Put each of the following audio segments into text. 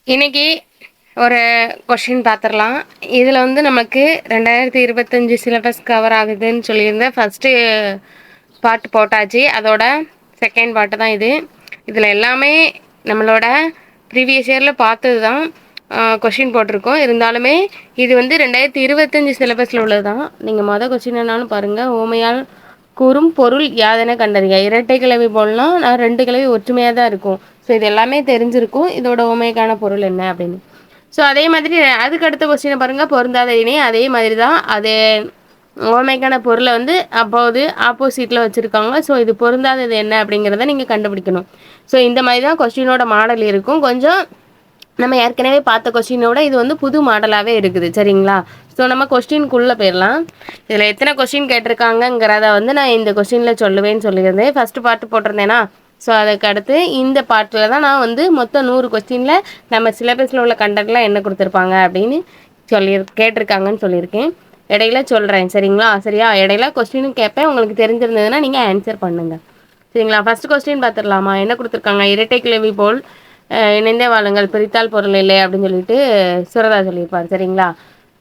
இன்னைக்கு ஒரு கொஷின் பார்த்துடலாம். இதில் வந்து நமக்கு 2025 சிலபஸ் கவர் ஆகுதுன்னு சொல்லியிருந்தேன். ஃபஸ்ட்டு பார்ட் போட்டாச்சு, அதோட செகண்ட் பார்ட்டு தான் இது. இதில் எல்லாமே நம்மளோட ப்ரீவியஸ் இயரில் பார்த்தது தான் கொஷின் போட்டிருக்கோம். இருந்தாலுமே இது வந்து 2025 சிலபஸில் உள்ளது தான். நீங்கள் மொதல் கொஷின் என்னாலும் பாருங்கள். ஓமையால் கூறும் பொருள் யாதென கண்டறிக. இரட்டை கிளவி போடலாம், நான் 2 கிளவி ஒற்றுமையாக தான் இருக்கும். ஸோ இது எல்லாமே தெரிஞ்சிருக்கும், இதோட ஓமைக்கான பொருள் என்ன அப்படின்னு. ஸோ அதே மாதிரி அதுக்கு அடுத்த கொஸ்டினை பாருங்கள். பொருந்தாத இணை அதே மாதிரி தான். அது ஓமைக்கான பொருளை வந்து அப்போது ஆப்போசிட்டில் வச்சுருக்காங்க. ஸோ இது பொருந்தாதது என்ன அப்படிங்கிறத நீங்கள் கண்டுபிடிக்கணும். ஸோ இந்த மாதிரி தான் கொஸ்டினோட மாடல் இருக்கும். கொஞ்சம் நம்ம ஏற்கனவே பார்த்த கொஸ்டினோட இது வந்து புது மாடலாகவே இருக்குது. சரிங்களா? ஸோ நம்ம கொஸ்டின்குள்ளே போயிடலாம். இதில் எத்தனை கொஸ்டின் கேட்டிருக்காங்கங்கிறத வந்து நான் இந்த கொஸ்டினில் சொல்லுவேன்னு சொல்லியிருந்தேன். ஃபஸ்ட்டு பார்ட்டு போட்டிருந்தேன்னா, ஸோ அதுக்கு அடுத்து இந்த பார்ட்டில் தான் நான் வந்து மொத்தம் 100 கொஸ்டினில் நம்ம சிலபஸில் உள்ள கண்டென்ட்லாம் என்ன கொடுத்துருப்பாங்க அப்படின்னு கேட்டிருக்காங்கன்னு சொல்லியிருக்கேன். இடையில சொல்கிறேன். சரிங்களா? சரியா? இடையில கொஸ்டினும் கேட்பேன். உங்களுக்கு தெரிஞ்சிருந்ததுன்னா நீங்கள் ஆன்சர் பண்ணுங்கள். சரிங்களா? ஃபஸ்ட்டு கொஸ்டின் பார்த்துடலாமா? என்ன கொடுத்துருக்காங்க? இரட்டை கிளவி போல் இணைந்தே வாழுங்கள், பிரித்தால் பொருள் இல்லை அப்படின்னு சொல்லிட்டு சுரதா சொல்லியிருப்பார். சரிங்களா?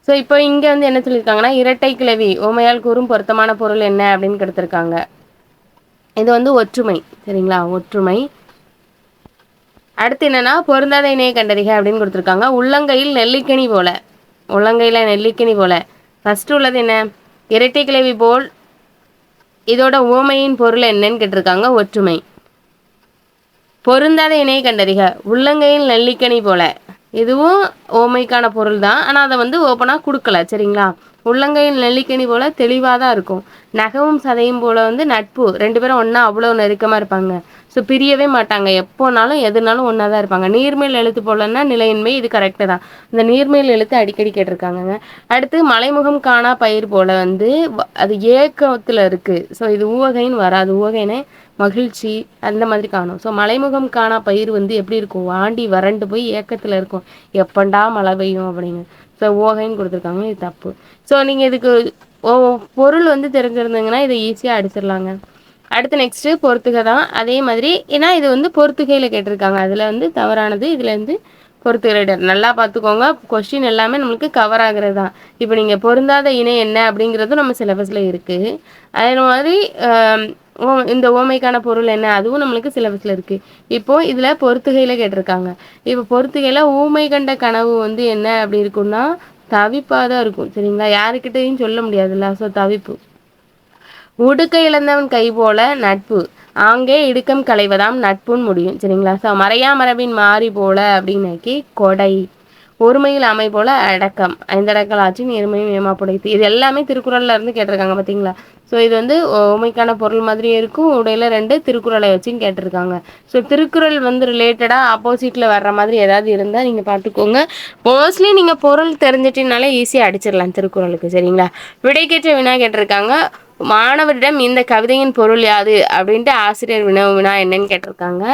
ஸோ இப்போ இங்கே வந்து என்ன சொல்லியிருக்காங்கன்னா, இரட்டை கிளவி ஓமையால் கூறும் பொருத்தமான பொருள் என்ன அப்படின்னு கொடுத்துருக்காங்க. இது வந்து ஒற்றுமை. சரிங்களா? ஒற்றுமை. அடுத்து என்னன்னா, பொருந்தாத இணையை கண்டறிக அப்படின்னு கொடுத்துருக்காங்க. உள்ளங்கையில் நெல்லிக்கனி போல. உள்ளங்கையில் நெல்லிக்கனி போல. ஃபர்ஸ்ட் உள்ளது என்ன? இரட்டை கிளவி போல். இதோட ஓமையின் பொருள் என்னன்னு கேட்டிருக்காங்க. ஒற்றுமை. பொருந்தாத இணையை கண்டறிக. உள்ளங்கையில் நெல்லிக்கனி போல. இதுவும் ஓமைக்கான பொருள் தான், ஆனால் அதை வந்து ஓப்பனாக கொடுக்கல. சரிங்களா? உள்ளங்கையில் நெல்லிக்கனி போல தெளிவாக தான் இருக்கும். நகவும் சதையும் போல வந்து நட்பு. 2 பேரும் ஒன்றா அவ்வளோ நெருக்கமாக இருப்பாங்க. ஸோ பிரியவே மாட்டாங்க. எப்போனாலும் எதுனாலும் ஒன்றா தான் இருப்பாங்க. நீர்மேல் எழுத்து போலன்னா நிலையின்மை. இது கரெக்டு தான். இந்த நீர்மேல் எழுத்து அடிக்கடி கேட்டிருக்காங்க. அடுத்து மலைமுகம் காணா பயிர் போல வந்து அது ஏக்கத்தில் இருக்குது. ஸோ இது ஊவகைன்னு வராது. ஊவகைன்னு மகிழ்ச்சி அந்த மாதிரி காணும். ஸோ மலைமுகம் காணா பயிர் வந்து எப்படி இருக்கும்? வாண்டி வறண்டு போய் ஏக்கத்தில் இருக்கும். எப்பண்டா மழை பெய்யும் அப்படின்னு. ஸோ ஓகைன்னு கொடுத்துருக்காங்க. இது தப்பு. ஸோ நீங்கள் இதுக்கு பொருள் வந்து தெரிஞ்சிருந்தீங்கன்னா இதை ஈஸியாக அடிச்சிடலாங்க. அடுத்து நெக்ஸ்ட்டு பொறுத்துகை தான். அதே மாதிரி ஏன்னா இது வந்து பொறுத்துகையில் கேட்டிருக்காங்க. அதில் வந்து தவறானது. இதில் வந்து பொறுத்துகை. நல்லா பார்த்துக்கோங்க. கொஸ்டின் எல்லாமே நம்மளுக்கு கவர் ஆகிறது தான். இப்போ நீங்கள் பொருந்தாத இணை என்ன அப்படிங்கிறதும் நம்ம சிலபஸில் இருக்குது. அதே மாதிரி இந்த ஓமைக்கான பொருள் என்ன அதுவும் நம்மளுக்கு சிலபஸில் இருக்குது. இப்போது இதில் பொறுத்துகையில் கேட்டிருக்காங்க. இப்போ பொறுத்துகையில் ஊமை கண்ட கனவு வந்து என்ன அப்படி இருக்குன்னா தவிப்பாக தான் இருக்கும். சரிங்களா? யாருக்கிட்டையும் சொல்ல முடியாதுல்ல. ஸோ தவிப்பு. உடுக்க இழந்தவன் கை போல நட்பு. ஆங்கே இடுக்கம் களைவதாம் நட்புன்னு முடியும். சரிங்களா? ஸோ மறையா மரபின் மாறி போல அப்படின்னாக்கி கொடை. ஒருமையில் அமை போல அடக்கம். ஐந்தடக்கல் ஆட்சி நேர்மையும் ஏமா புடைத்து. இது எல்லாமே திருக்குறள்ல இருந்து கேட்டிருக்காங்க. பார்த்தீங்களா? ஸோ இது வந்து ஓமைக்கான பொருள் மாதிரி இருக்கும். உடையில 2 திருக்குறளை வச்சும் கேட்டிருக்காங்க. ஸோ திருக்குறள் வந்து ரிலேட்டடாக ஆப்போசிட்டில் வர்ற மாதிரி ஏதாவது இருந்தால் நீங்கள் பார்த்துக்கோங்க. மோஸ்ட்லி நீங்கள் பொருள் தெரிஞ்சிட்டினாலே ஈஸியாக அடிச்சிடலாம் திருக்குறளுக்கு. சரிங்களா? விடைக்கேற்ற வினா கேட்டிருக்காங்க. மாணவரிடம் இந்த கவிதையின் பொருள் யாது அப்படின்ட்டு ஆசிரியர் வினா என்னன்னு கேட்டிருக்காங்க.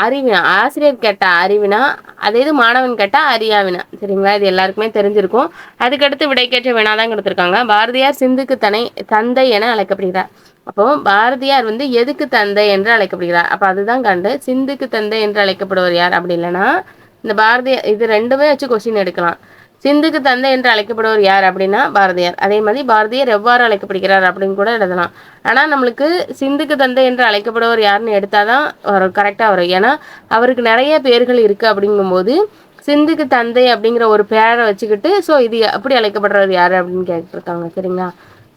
அறிவினா. ஆசிரியர் கேட்டால் அறிவினா, அதே இது மாணவன் கேட்டால் அறியாவினா. சரிங்களா? இது எல்லாருக்குமே தெரிஞ்சிருக்கும். அதுக்கடுத்து விடைக்கேற்ற வினா தான் கொடுத்துருக்காங்க. பாரதியார் சிந்துக்கு தந்தை என அழைக்கப்படுகிறார். அப்போ பாரதியார் வந்து எதுக்கு தந்தை என்று அழைக்கப்படுகிறார்? அப்போ அதுதான் கண்டு சிந்துக்கு தந்தை என்று அழைக்கப்படுவர் யார்? அப்படி இல்லைன்னா இந்த பாரதியார் இது 2மே வச்சு கொஸ்டின் எடுக்கலாம். சிந்துக்கு தந்தை என்று அழைக்கப்படுவர் யார் அப்படின்னா பாரதியார். அதே மாதிரி பாரதியார் எவ்வாறு அழைக்கப்படுகிறார் அப்படின்னு கூட எழுதலாம். ஆனால் நம்மளுக்கு சிந்துக்கு தந்தை என்று அழைக்கப்படுவர் யாருன்னு எடுத்தால் தான் கரெக்டாக வரும். ஏன்னா அவருக்கு நிறைய பேர்கள் இருக்குது. அப்படிங்கும்போது சிந்துக்கு தந்தை அப்படிங்கிற ஒரு பேரை வச்சுக்கிட்டு ஸோ இது அப்படி அழைக்கப்படுறது யார் அப்படின்னு கேட்டிருக்காங்க. சரிங்களா?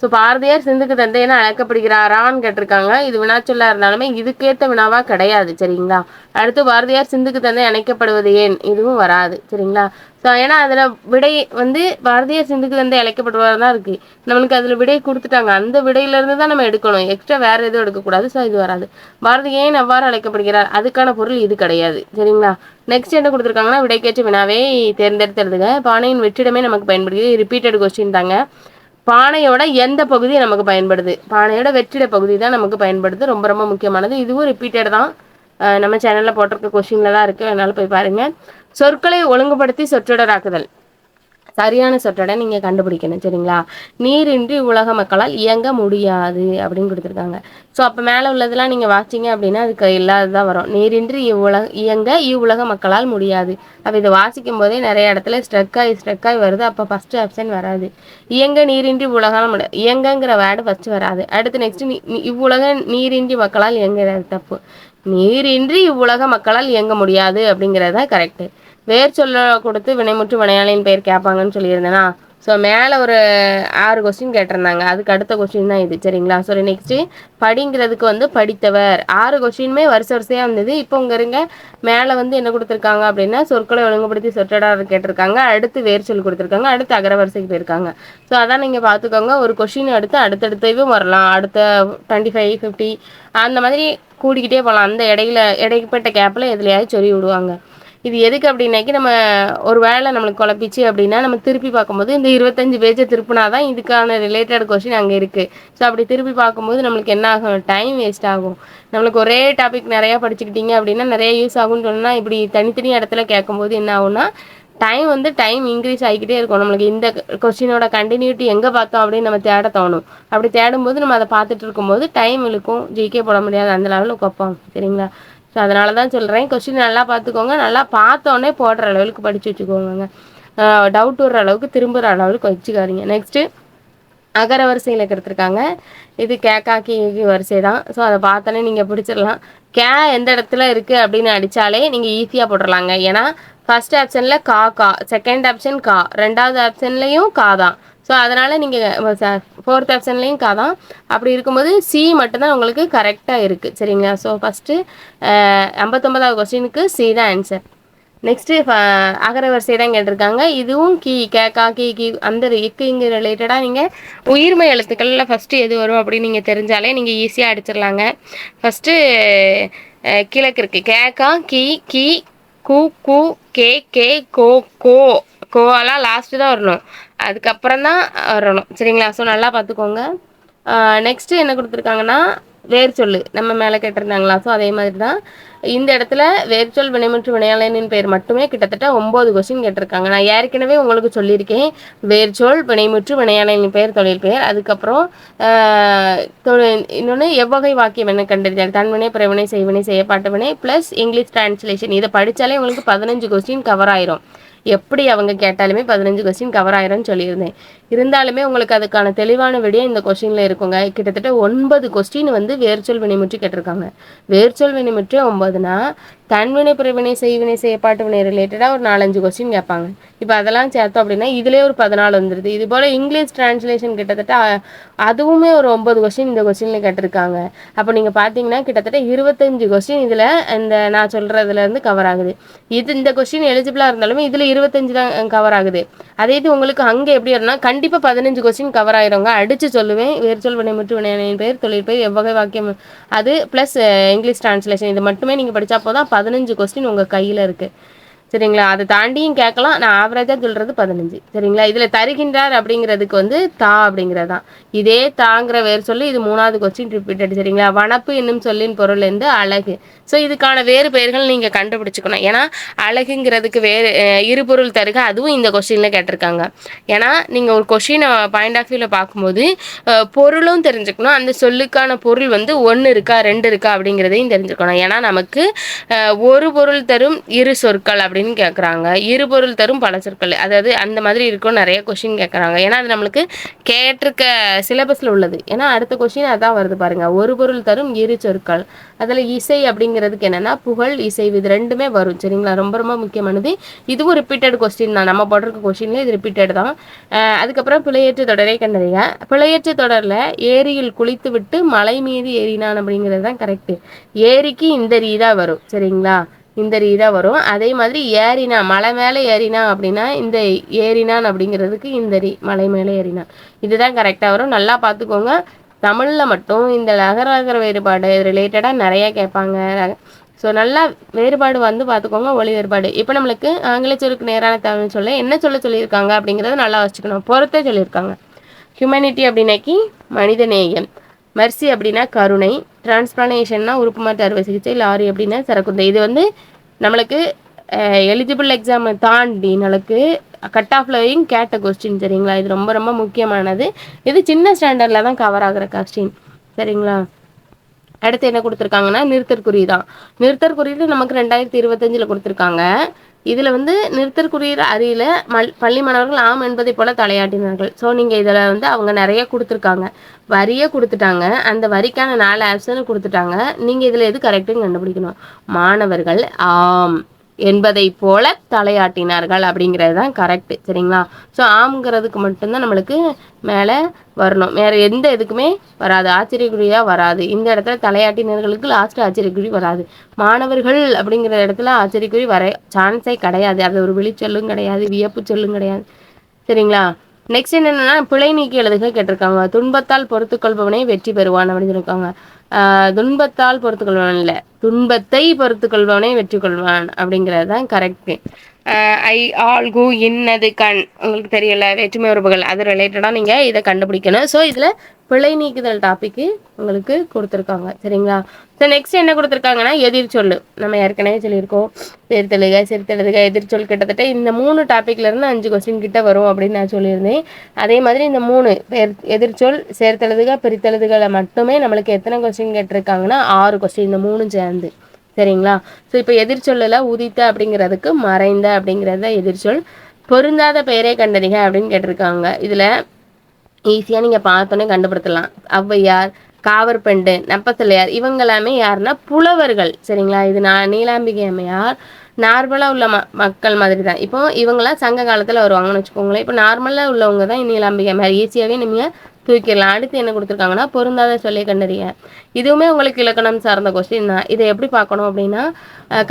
ஸோ பாரதியார் சிந்துக்கு தந்தை என அழைக்கப்படுகிறாரான்னு கேட்டிருக்காங்க. இது வினாச்சொல்லா இருந்தாலுமே இதுக்கேற்ற வினாவா கிடையாது. சரிங்களா? அடுத்து பாரதியார் சிந்துக்கு தந்தை அழைக்கப்படுவது ஏன்? இதுவும் வராது. சரிங்களா? ஸோ ஏன்னா அதில் விடை வந்து பாரதியார் சிந்துக்கு தந்தை அழைக்கப்படுவதாக தான் இருக்குது. நம்மளுக்கு அதில் விடை கொடுத்துட்டாங்க. அந்த விடையிலேருந்து தான் நம்ம எடுக்கணும். எக்ஸ்ட்ரா வேறு எதுவும் எடுக்கக்கூடாது. ஸோ இது வராது. பாரதி ஏன் அவ்வாறு அழைக்கப்படுகிறார்? அதுக்கான பொருள் இது கிடையாது. சரிங்களா? நெக்ஸ்ட் என்ன கொடுத்துருக்காங்கன்னா விடைக்கேற்ற வினாவை தேர்ந்தெடுத்து எழுதுக. பானையின் வெற்றிடமே நமக்கு பயன்படுகிறது. ரிப்பீட்டட் கொஸ்டின் தாங்க. பானையோட எந்த பகுதி நமக்கு பயன்படுது? பானையோட வெற்றிட பகுதி தான் நமக்கு பயன்படுது. ரொம்ப ரொம்ப முக்கியமானது. இதுவும் ரிப்பீட்டட் தான். நம்ம சேனலில் போட்டிருக்க கொஸ்டினில் தான் இருக்குது. அதனால் போய் பாருங்கள். சொற்களை ஒழுங்குபடுத்தி சொற்றொடராக்குதல். சரியான சொற்றொடை நீங்கள் கண்டுபிடிக்கணும் சரிங்களா. நீரின்றி உலக மக்களால் இயங்க முடியாது அப்படின்னு கொடுத்துருக்காங்க. ஸோ அப்போ மேலே உள்ளதெல்லாம் நீங்கள் வாசிங்க அப்படின்னா அதுக்கு இல்லாததான் வரும். நீரின்றி இயங்க இவ்வுலக மக்களால் முடியாது. அப்போ இதை வாசிக்கும் போதே நிறைய இடத்துல ஸ்ட்ரக்காகி வருது. அப்போ ஃபஸ்ட்டு ஆப்ஷன் வராது. இயங்க நீரின்றி உலகால் முடியாது. இயங்கங்கிற வேர்டு ஃபஸ்ட்டு வராது. அடுத்து நெக்ஸ்ட் இவ்வுலக நீரின்றி மக்களால் இயங்குறது தப்பு. நீரின்றி இவ்வுலக மக்களால் இயங்க முடியாது அப்படிங்கிறது தான் கரெக்டு. வேர் சொல்ல கொடுத்து வினைமுற்று வினையாளின் பெயர் கேட்பாங்கன்னு சொல்லியிருந்தேன்னா, ஸோ மேலே ஒரு 6 கொஸ்டின் கேட்டிருந்தாங்க. அதுக்கு அடுத்த கொஸ்டின் தான் இது சரிங்களா. ஸோ நெக்ஸ்ட்டு படிங்கிறதுக்கு வந்து படித்தவர் 6 கொஸ்டினுமே வரிசையாக வந்தது. இப்போ உங்க இருங்க மேலே வந்து என்ன கொடுத்துருக்காங்க அப்படின்னா சொற்களை ஒழுங்குபடுத்தி சொற்றொடர் கேட்டிருக்காங்க. அடுத்து வேர் சொல் கொடுத்துருக்காங்க. அடுத்து அகரவரிசைக்கு போயிருக்காங்க. ஸோ அதான் நீங்கள் பார்த்துக்கோங்க. ஒரு கொஸ்டின் அடுத்து அடுத்தடுத்தவும் வரலாம். அடுத்த 25 50 அந்த மாதிரி கூடிக்கிட்டே போகலாம். அந்த இடைப்பட்ட கேப்பில் எதுலையாவது சொல்லி விடுவாங்க. இது எதுக்கு அப்படின்னாக்கி நம்ம ஒரு வேளை நம்மளுக்கு குழப்பிச்சு அப்படின்னா நம்ம திருப்பி பார்க்கும்போது இந்த 25 பேஜை திருப்பினா தான் இதுக்கான ரிலேட்டட் கொஸ்டின் அங்கே இருக்குது. ஸோ அப்படி திருப்பி பார்க்கும்போது நம்மளுக்கு என்ன ஆகும், டைம் வேஸ்ட் ஆகும். நம்மளுக்கு ஒரே டாபிக் நிறையா படிச்சுக்கிட்டீங்க அப்படின்னா நிறைய யூஸ் ஆகும்னு சொன்னால் இப்படி தனித்தனி இடத்துல கேட்கும்போது என்ன ஆகும்னா டைம் இன்க்ரீஸ் ஆகிக்கிட்டே இருக்கும். நம்மளுக்கு இந்த கொஸ்டினோட கண்டினியூட்டி எங்கே பார்த்தோம் அப்படின்னு நம்ம தேட தோணும். அப்படி தேடும்போது நம்ம அதை பார்த்துட்டு இருக்கும்போது டைம் இழுக்கும். ஜிகே போட முடியாது அந்த லெவலில் வைப்போம் சரிங்களா. ஸோ அதனால தான் சொல்கிறேன் கொஸ்டின் நல்லா பார்த்துக்கோங்க. நல்லா பார்த்தோன்னே போடுற லெவலுக்கு படித்து வச்சுக்கோங்க. டவுட் வர்ற அளவுக்கு திரும்புகிற அளவுக்கு வச்சுக்காதீங்க. நெக்ஸ்ட்டு அகர வரிசையில் எடுத்துருக்காங்க. இது கேக்காக்கி வரிசை தான். ஸோ அதை பார்த்தோன்னே நீங்கள் பிடிச்சிடலாம். எந்த இடத்துல இருக்குது அப்படின்னு அடித்தாலே நீங்கள் ஈஸியாக போட்டுடலாங்க. ஏன்னா ஃபஸ்ட் ஆப்ஷனில் கா, செகண்ட் ஆப்ஷன் கா, ரெண்டாவது ஆப்ஷன்லேயும் கா தான். ஸோ அதனால் நீங்கள் ஃபோர்த் ஆப்ஷன்லேயும் கா தான். அப்படி இருக்கும்போது சி மட்டும்தான் உங்களுக்கு கரெக்டாக இருக்குது சரிங்களா. ஸோ ஃபஸ்ட்டு 59வது கொஸ்டினுக்கு சி தான் ஆன்சர். நெக்ஸ்ட்டு அகர வரிசை தான் கேட்டிருக்காங்க. இதுவும் கேக்கா கி அந்த இங்கே ரிலேட்டடாக நீங்கள் உயிர்மை எழுத்துக்களில் ஃபஸ்ட்டு எது வரும் அப்படின்னு நீங்கள் தெரிஞ்சாலே நீங்கள் ஈஸியாக அடிச்சிடலாங்க. ஃபஸ்ட்டு கிழக்கு இருக்குது. கேக்கா கி கு கே கோவெல்லாம் லாஸ்ட்டு தான் வரணும். அதுக்கப்புறம் தான் வரணும் சரிங்களா. ஸோ நல்லா பார்த்துக்கோங்க. நெக்ஸ்ட்டு என்ன கொடுத்துருக்காங்கன்னா வேர் சொல்லு நம்ம மேலே கேட்டிருந்தாங்களா. ஸோ அதே மாதிரி தான் இந்த இடத்துல வேர்ச்சொல் வினைமுற்று வினையாளனின் பெயர் மட்டுமே கிட்டத்தட்ட 9 கொஸ்டின் கேட்டிருக்காங்க. நான் ஏற்கனவே உங்களுக்கு சொல்லியிருக்கேன். வேர்ச்சொல் வினைமுற்று வினையாளனின் பெயர் தொழில் பெயர், அதுக்கப்புறம் இன்னொன்று எவ்வகை வாக்கியம் என்ன கண்டறிஞ்சால் தன்வினை பிறவினை செய்வினை செய்யப்பாட்டு வினை ப்ளஸ் இங்கிலீஷ் டிரான்ஸ்லேஷன். இதை படித்தாலே உங்களுக்கு 15 கொஸ்டின் கவர் ஆயிரும். எப்படி அவங்க கேட்டாலுமே 15 கொஸ்டின் கவர் ஆயிரும்னு சொல்லியிருந்தேன். இருந்தாலுமே உங்களுக்கு அதுக்கான தெளிவான விடையே இந்த கொஸ்டினில் இருக்குங்க. கிட்டத்தட்ட 9 கொஸ்டின் வந்து வேர்ச்சொல் வினைமுற்று கேட்டிருக்காங்க. வேர்ச்சொல் வினைமுற்று 9னா தன்வினை பிறவினை செய்வினை செய்யப்பாட்டு வினை ரிலேட்டடாக ஒரு 4-5 கொஸ்டின் கேட்பாங்க. இப்போ அதெல்லாம் சேர்த்தோம் அப்படின்னா இதிலே ஒரு 14 வந்துடுது. இது போல் இங்கிலீஷ் டிரான்ஸ்லேஷன் கிட்டத்தட்ட அதுவுமே ஒரு 9 கொஸ்டின் இந்த கொஸ்டினில் கேட்டிருக்காங்க. அப்போ நீங்கள் பார்த்தீங்கன்னா கிட்டத்தட்ட 25 கொஸ்டின் இதில் இந்த நான் சொல்கிறதுலேருந்து கவர் ஆகுது. இந்த கொஸ்டின் எலிஜிபிளாக இருந்தாலுமே இதில் 25 தான் கவர் ஆகுது. அதே இது உங்களுக்கு அங்கே எப்படி வரும்னா கண்டிப்பாக 15 கொஸ்டின் கவர் ஆயிருங்க. அடித்து சொல்லுவேன். வேர்ச்சொல் வினைமுற்று வினையாளனின் பெயர் தொழில் பெயர் எவ்வகை வாக்கியம் அது ப்ளஸ் இங்கிலீஷ் டிரான்ஸ்லேஷன் இது மட்டுமே நீங்கள் படித்தா போதும். 15 கொஸ்டின் உங்கள் கையில் இருக்குது சரிங்களா. அதை தாண்டியும் கேட்கலாம். நான் ஆவரேஜாக சொல்கிறது 15 சரிங்களா. இதில் தருகின்றார் அப்படிங்கிறதுக்கு வந்து தா அப்படிங்கிறதான். இதே தாங்கிற வேறு சொல்லி இது 3வது கொஸ்டின் ரிப்பீட்டட் சரிங்களா. வனப்பு என்னும் சொல்லின் பொருள் வந்து அழகு. ஸோ இதுக்கான வேறு பெயர்கள் நீங்கள் கண்டுபிடிச்சிக்கணும். ஏன்னா அழகுங்கிறதுக்கு வேறு இருபொருள் தருக அதுவும் இந்த கொஸ்டினில் கேட்டிருக்காங்க. ஏன்னா நீங்கள் ஒரு கொஸ்டினை பாயிண்ட் ஆஃப் வியூவில் பார்க்கும்போது பொருளும் தெரிஞ்சுக்கணும். அந்த சொல்லுக்கான பொருள் வந்து 1 இருக்கா 2 இருக்கா அப்படிங்கிறதையும் தெரிஞ்சுக்கணும். ஏன்னா நமக்கு ஒரு பொருள் தரும் இரு சொற்கள் அப்படின்னு கேட்குறாங்க. இருபொருள் தரும் பல சொற்கள் அதாவது அந்த மாதிரி இருக்கும் நிறைய கொஸ்டின் கேட்குறாங்க. ஏன்னா அது நம்மளுக்கு கேட்டிருக்க சிலபஸில் உள்ளது. ஏன்னா அடுத்த கொஸ்டின் அதான் வருது பாருங்க. ஒரு பொருள் தரும் இரு சொற்கள். அதில் இசை அப்படிங்கிறதுக்கு என்னென்னா புகழ் இசை இது ரெண்டுமே வரும் சரிங்களா. ரொம்ப ரொம்ப முக்கியமானது. இதுவும் ரிப்பீட்டட் கொஸ்டின் தான். நம்ம போட்டிருக்க கொஸ்டின்ல இது ரிப்பீட்டட் தான். அதுக்கப்புறம் பிழையற்ற தொடரை கண்டறிய. பிழையற்ற தொடரில் ஏரியில் குளித்து விட்டு மலை மீது ஏறினான் அப்படிங்கிறது தான் கரெக்டு. ஏரிக்கு இந்த ரீதான் வரும் சரிங்களா. இந்த ரீதான் வரும். அதே மாதிரி ஏறினா மலை மேலே ஏறினா அப்படின்னா இந்த ஏறினான் அப்படிங்கிறதுக்கு இந்த மலை மேலே ஏறினான் இதுதான் கரெக்டாக வரும். நல்லா பார்த்துக்கோங்க. தமிழில் மட்டும் இந்த லகர வேறுபாடு ரிலேட்டடாக நிறையா கேட்பாங்க. ஸோ நல்லா வேறுபாடு வந்து பார்த்துக்கோங்க. ஒளி வேறுபாடு இப்போ நம்மளுக்கு ஆங்கில சொல்லுக்கு நேரான தமிழ் சொல்ல என்ன சொல்லியிருக்காங்க அப்படிங்கிறத நல்லா வச்சுக்கணும். பொறுத்தே சொல்லியிருக்காங்க. ஹியூமனிட்டி அப்படின்னாக்கி மனிதநேயம், மெர்சி அப்படின்னா கருணை, டிரான்ஸ்பிளானேஷன்னா உறுப்பு மாற்று அறுவை சிகிச்சை, லாரி அப்படின்னா சரக்குந்தை. இது வந்து நம்மளுக்கு எலிஜிபிள் எக்ஸாமை தாண்டி நம்மளுக்கு கட் ஆஃப்லையும் கேட்ட கொஸ்டின் சரிங்களா. இது ரொம்ப ரொம்ப முக்கியமானது. இது சின்ன ஸ்டாண்டர்டில் தான் கவர் ஆகுற கொஸ்டின் சரிங்களா. அடுத்து என்ன கொடுத்துருக்காங்கன்னா நிறுத்தற்குறி தான். நிறுத்தற்குறியீடு நமக்கு 2025 கொடுத்துருக்காங்க. இதில் வந்து நிறுத்தற்குறியீடு அறியல பள்ளி மாணவர்கள் ஆம் என்பதை போல தலையாட்டினார்கள். ஸோ நீங்கள் இதில் வந்து அவங்க நிறைய கொடுத்துருக்காங்க, வரியை கொடுத்துட்டாங்க, அந்த வரிக்கான 4 ஆப்ஷன் கொடுத்துட்டாங்க. நீங்கள் இதில் எது கரெக்டுன்னு கண்டுபிடிக்கணும். மாணவர்கள் ஆம் என்பதை போல தலையாட்டினார்கள் அப்படிங்கிறது தான் கரெக்டு சரிங்களா. ஸோ ஆம்ங்கிறதுக்கு மட்டும்தான் நம்மளுக்கு மேலே வரணும், வேறு எந்த இதுக்குமே வராது, ஆச்சரியக்குறியாக வராது. இந்த இடத்துல தலையாட்டினர்களுக்கு லாஸ்ட்டு ஆச்சரியக்குறி வராது. மாணவர்கள் அப்படிங்கிற இடத்துல ஆச்சரியக்குறி வர சான்ஸே கிடையாது. அது ஒரு விழிச்சொல்லும் கிடையாது, வியப்பு சொல்லும் கிடையாது சரிங்களா. நெக்ஸ்ட் என்னென்னா பிழை நீக்கி எழுதுக கேட்டிருக்காங்க. துன்பத்தால் பொறுத்துக்கொள்பவனே வெற்றி பெறுவான் அப்படின்னு சொல்லியிருக்காங்க. துன்பத்தால் பொறுத்துக்கொள்வான் இல்லை, துன்பத்தை பொறுத்துக்கொள்பவனே வெற்றி கொள்வான் அப்படிங்கிறது தான் கரெக்டு. ஐ ஆல் கு இன்னது கண் உங்களுக்கு தெரியல, வேற்றுமை உறவுகள் அது ரிலேட்டடாக நீங்கள் இதை கண்டுபிடிக்கணும். ஸோ இதில் பிழை நீக்குதல் டாப்பிக்கு உங்களுக்கு கொடுத்துருக்காங்க சரிங்களா. ஸோ நெக்ஸ்ட் என்ன கொடுத்துருக்காங்கன்னா எதிர்ச்சொல். நம்ம ஏற்கனவே சொல்லியிருக்கோம், சேர்த்தெழுக சிறுத்தெழுதுக எதிர்ச்சொல். கிட்டத்தட்ட இந்த 3 டாப்பிக்லேருந்து 5 கொஸ்டின் கிட்ட வரும் அப்படின்னு நான் சொல்லியிருந்தேன். அதே மாதிரி இந்த 3 எதிர்ச்சொல், சேர்த்தெழுதுக, பிரித்தெழுதுகளை மட்டுமே நம்மளுக்கு எத்தனை கொஸ்டின் கேட்டிருக்காங்கன்னா 6 கொஸ்டின், இந்த 3 சேர்ந்து சரிங்களா. ஸோ இப்போ எதிர்ச்சொல்லில் உதித்த அப்படிங்கிறதுக்கு மறைந்த அப்படிங்கிறது தான் எதிர்ச்சொல். பொருந்தாத பெயரை கண்டறிக அப்படின்னு கேட்டிருக்காங்க. இதில் ஈஸியாக நீங்கள் பார்த்தோன்னே கண்டுபிடித்தலாம். ஔவையார், காவற்பெண்டு, நப்பசலையார் இவங்க எல்லாமே யாருன்னா புலவர்கள் சரிங்களா. இது நீலாம்பிகை அம்மையார் நார்மலாக உள்ள மக்கள் மாதிரி தான். இப்போ இவங்களாம் சங்க காலத்தில் வருவாங்கன்னு வச்சுக்கோங்களேன். இப்போ நார்மலாக உள்ளவங்க தான் நீலாம்பிகை அம்மையார். ஈஸியாகவே நீங்கள் தூக்கிடலாம். அடுத்து என்ன கொடுத்துருக்காங்கன்னா பொருந்தாத சொல்லை கண்டறிய. இதுவுமே உங்களுக்கு இலக்கணம் சார்ந்த கொஸ்டின் தான். இதை எப்படி பார்க்கணும் அப்படின்னா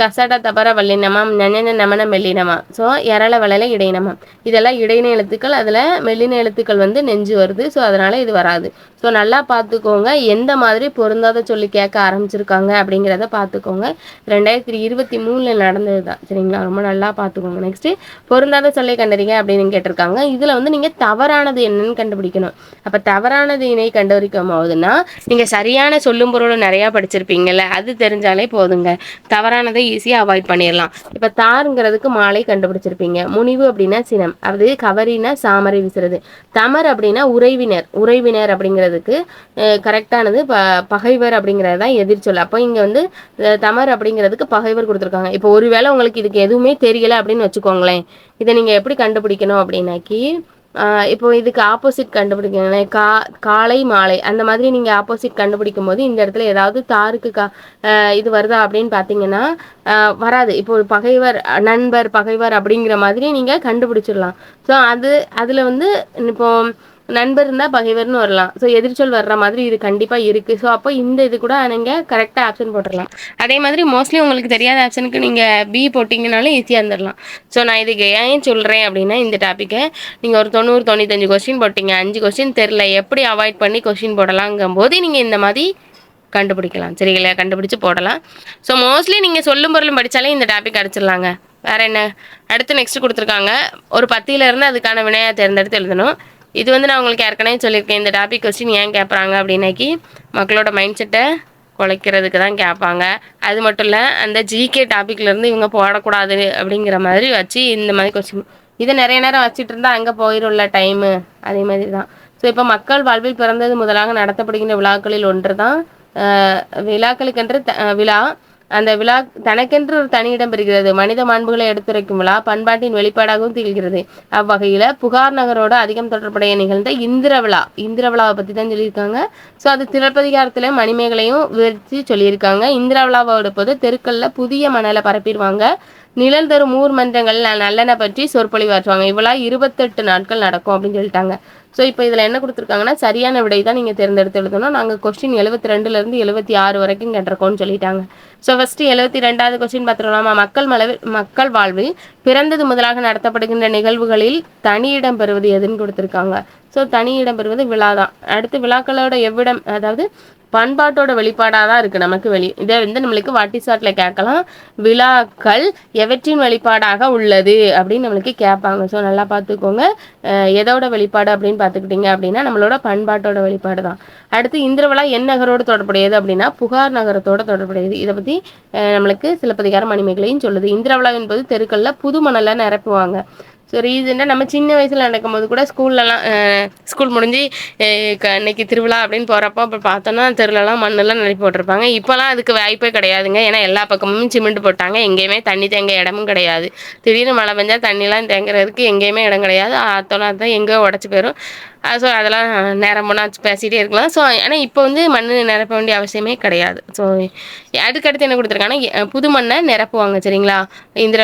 கசட தபர வல்லினமாம் நென நமன மெல்லினமா. ஸோ எரள வளல இடையினமா இதெல்லாம் இடையின எழுத்துக்கள், அதில் மெல்லின எழுத்துக்கள் வந்து நெஞ்சு வருது. ஸோ அதனால் இது வராது. ஸோ நல்லா பார்த்துக்கோங்க, எந்த மாதிரி பொருந்தாத சொல்லி கேட்க ஆரம்பிச்சிருக்காங்க அப்படிங்கிறத பார்த்துக்கோங்க. 2023 நடந்தது தான் சரிங்களா. ரொம்ப நல்லா பார்த்துக்கோங்க. நெக்ஸ்ட்டு பொருந்தாத சொல்லை கண்டறிங்க அப்படின்னு கேட்டிருக்காங்க. இதில் வந்து நீங்கள் தவறானது என்னன்னு கண்டுபிடிக்கணும். அப்போ தவறானது இணை கண்டுபிடிக்கும் போதுன்னா நீங்கள் சரியான சொல்லும் பொருள் நிறையா படிச்சிருப்பீங்கல்ல, அது தெரிஞ்சாலே போதுங்க. தவறானதை ஈஸியாக அவாய்ட் பண்ணிடலாம். இப்போ தாருங்கிறதுக்கு மாலை கண்டுபிடிச்சிருப்பீங்க. முனிவு அப்படின்னா சினம், அது கவரினா சாமரை விசுறது. தமர் அப்படின்னா உறைவினர், உறைவினர் அப்படிங்கிறதுக்கு கரெக்டானது பகைவர் அப்படிங்கிறது தான் எதிர்ச்சொல். அப்போ இங்கே வந்து தமர் அப்படிங்கிறதுக்கு பகைவர் கொடுத்துருக்காங்க. இப்போ ஒருவேளை உங்களுக்கு இதுக்கு எதுவுமே தெரியலை அப்படின்னு வச்சுக்கோங்களேன், இதை நீங்கள் எப்படி கண்டுபிடிக்கணும் அப்படின்னாக்கி இப்போ இதுக்கு ஆப்போசிட் கண்டுபிடிக்கணும். காலை மாலை அந்த மாதிரி நீங்கள் ஆப்போசிட் கண்டுபிடிக்கும் போது இந்த இடத்துல ஏதாவது தாருக்கு இது வருதா அப்படின்னு பார்த்தீங்கன்னா வராது. இப்போ பகைவர் நண்பர் பகைவர் அப்படிங்கிற மாதிரி நீங்கள் கண்டுபிடிச்சிடலாம். ஸோ அதில் வந்து இப்போ நண்பர் இருந்தால் பகைவர்னு வரலாம். ஸோ எதிர்ச்சொல் வர்ற மாதிரி இது கண்டிப்பாக இருக்குது. ஸோ அப்போ இந்த இது கூட நீங்கள் கரெக்டாக ஆப்ஷன் போட்டுடலாம். அதே மாதிரி மோஸ்ட்லி உங்களுக்கு தெரியாத ஆப்ஷனுக்கு நீங்கள் பி போட்டிங்கனாலும் ஈஸியாக இருந்துடலாம். ஸோ நான் இதுக்கு ஏன் சொல்கிறேன் அப்படின்னா இந்த டாப்பிக்கை நீங்கள் ஒரு 90-95 கொஸ்டின் போட்டிங்க, 5 கொஸ்டின் தெரில, எப்படி அவாய்ட் பண்ணி கொஸ்டின் போடலாங்கும் போது நீங்கள் இந்த மாதிரி கண்டுபிடிக்கலாம் சரிங்களா, கண்டுபிடிச்சி போடலாம். ஸோ மோஸ்ட்லி நீங்கள் சொல்லும் பொருளும் படித்தாலே இந்த டாபிக் அடிச்சிடலாங்க. வேறு என்ன அடுத்து நெக்ஸ்ட் கொடுத்துருக்காங்க. ஒரு 10லேருந்து அதுக்கான வினையை தேர்ந்தெடுத்து எழுதணும். இது வந்து நான் உங்களுக்கு ஏற்கனவே சொல்லியிருக்கேன். இந்த டாபிக் கொஸ்டின் ஏன் கேட்குறாங்க அப்படின்னாக்கி மக்களோட மைண்ட் செட்டை குலைக்கிறதுக்கு தான் கேட்பாங்க. அது மட்டும் இல்லை, அந்த ஜிகே டாப்பிக்லேருந்து இவங்க போடக்கூடாது அப்படிங்கிற மாதிரி வச்சு இந்த மாதிரி கொஸ்டின் இதை நிறைய நேரம் வச்சுட்டு இருந்தால் அங்கே போயிடும்ல டைமு, அதே மாதிரி தான். ஸோ இப்போ மக்கள் வாழ்வில் பிறந்தது முதலாக நடத்தப்படுகின்ற விழாக்களில் ஒன்று தான் விழாக்களுக்கென்று விழா. அந்த விழா தனக்கென்று ஒரு தனியிடம் பெறுகிறது. மனித மாண்புகளை எடுத்துரைக்கும் விழா பண்பாட்டின் வெளிப்பாடாகவும் திகழ்கிறது. அவ்வகையில் புகார் நகரோடு அதிகம் தொடர்புடைய நிகழ்ந்த இந்திர விழா, இந்திர விழாவை பற்றி தான் சொல்லியிருக்காங்க. ஸோ அது சிலப்பதிகாரத்தில் மணிமேகலையும் விவரித்து சொல்லியிருக்காங்க. இந்திர விழாவை எடுப்பது தெருக்களில் புதிய மணலை பரப்பிடுவாங்க. நிழல் தரும் ஊர் மன்றங்கள் நல்லெண்ணெய் பற்றி சொற்பொழிவாற்றுவாங்க. இவ்வளோ 28 நாட்கள் நடக்கும் அப்படின்னு சொல்லிட்டாங்க. ஸோ இப்போ இதில் என்ன கொடுத்துருக்காங்கன்னா சரியான விடை தான் நீங்கள் தேர்ந்தெடுத்து எழுதணும். நாங்கள் கொஸ்டின் 72லேருந்து 76 வரைக்கும் கேட்டிருக்கோம்னு சொல்லிட்டாங்க. ஸோ ஃபஸ்ட்டு 72வது கொஸ்டின் பார்த்துருக்கலாமா. மக்கள் வாழ்வில் பிறந்தது முதலாக நடத்தப்படுகின்ற நிகழ்வுகளில் தனியிடம் பெறுவது எதுன்னு கொடுத்துருக்காங்க. ஸோ தனியிடம் பெறுவது விழா தான். அடுத்து விழாக்களோட எவ்விடம், அதாவது பண்பாட்டோட வெளிப்பாடாக தான் இருக்குது நமக்கு இதை வந்து நம்மளுக்கு வாட்டிசாட்டில் கேட்கலாம். விழாக்கள் எவற்றின் வெளிப்பாடாக உள்ளது அப்படின்னு நம்மளுக்கு கேட்பாங்க. ஸோ நல்லா பார்த்துக்கோங்க. எதோட வெளிப்பாடு அப்படின்னு பார்த்துக்கிட்டிங்க அப்படின்னா நம்மளோட பண்பாட்டோட வெளிப்பாடு தான். அடுத்து இந்திர விழா என் நகரோடு தொடர்புடையது அப்படின்னா புகார் நகரத்தோட தொடர்புடையது. இதை பற்றி நம்மளுக்கு சிலப்பதிகாரம் மணிமேகலையும் சொல்லுது. இந்திர விழா என்பது தெருக்களில் புது மணலை நிரப்புவாங்க. ஸோ ரீசெண்டாக நம்ம சின்ன வயசில் நடக்கும்போது கூட ஸ்கூல்லலாம் ஸ்கூல் முடிஞ்சு இன்னைக்கு திருவிழா அப்படின்னு போகிறப்போ அப்போ பார்த்தோன்னா தெருலலாம் மண்ணெல்லாம் நிரப்பி போட்டிருப்பாங்க. இப்போலாம் அதுக்கு வாய்ப்பே கிடையாதுங்க. ஏன்னா எல்லா பக்கமும் சிமெண்ட் போட்டாங்க. எங்கேயுமே தண்ணி தேங்க இடமும் கிடையாது. திடீர்னு மழை பெஞ்சா தண்ணிலாம் தேங்குறதுக்கு எங்கேயுமே இடம் கிடையாது. ஆத்தோலாம் தான் எங்கேயோ உடச்சி போயிடும். ஸோ அதெல்லாம் நேரம் போனால் பேசிகிட்டே இருக்கலாம். ஸோ ஆனால் இப்போ வந்து மண் நிரப்ப வேண்டிய அவசியமே கிடையாது. ஸோ அதுக்கடுத்து என்ன கொடுத்துருக்காங்கன்னா புது மண்ணை நிரப்புவாங்க சரிங்களா. இந்த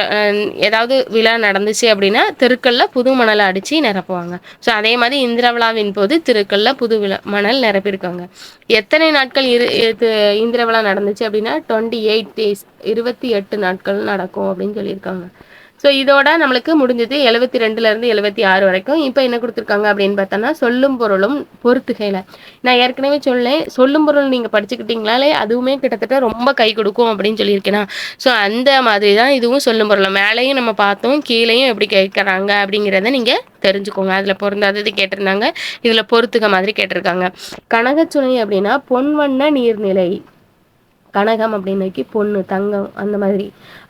ஏதாவது விழா நடந்துச்சு அப்படின்னா தெருக்களில் புது மணலை அடித்து நிரப்புவாங்க. ஸோ அதே மாதிரி இந்திர விழாவின் போது தெருக்களில் புது மணல் நிரப்பியிருக்காங்க. எத்தனை நாட்கள் இந்திர விழா நடந்துச்சு அப்படின்னா 28 days 28 நாட்கள் நடக்கும் அப்படின்னு சொல்லியிருக்காங்க. ஸோ இதோட நம்மளுக்கு முடிஞ்சது 72லேருந்து 76 வரைக்கும். இப்போ என்ன கொடுத்துருக்காங்க அப்படின்னு பார்த்தோன்னா சொல்லும் பொருளும் பொறுத்துகையில். நான் ஏற்கனவே சொல்லேன் சொல்லும் பொருள் நீங்கள் படிச்சுக்கிட்டீங்களாலே அதுவுமே கிட்டத்தட்ட ரொம்ப கை கொடுக்கும் அப்படின்னு சொல்லியிருக்கேனா. ஸோ அந்த மாதிரி தான் இதுவும் சொல்லும் பொருள். மேலேயும் நம்ம பார்த்தோம், கீழேயும் எப்படி கேட்குறாங்க அப்படிங்கிறத நீங்கள் தெரிஞ்சுக்கோங்க. அதில் பொருந்தாதது கேட்டிருந்தாங்க, இதில் பொறுத்துக மாதிரி கேட்டிருக்காங்க. கனகச்சுனை அப்படின்னா பொன்வண்ண நீர்நிலை. கனகம் அப்படின்னாக்கி பொண்ணு தங்கம் அந்த மாதிரி.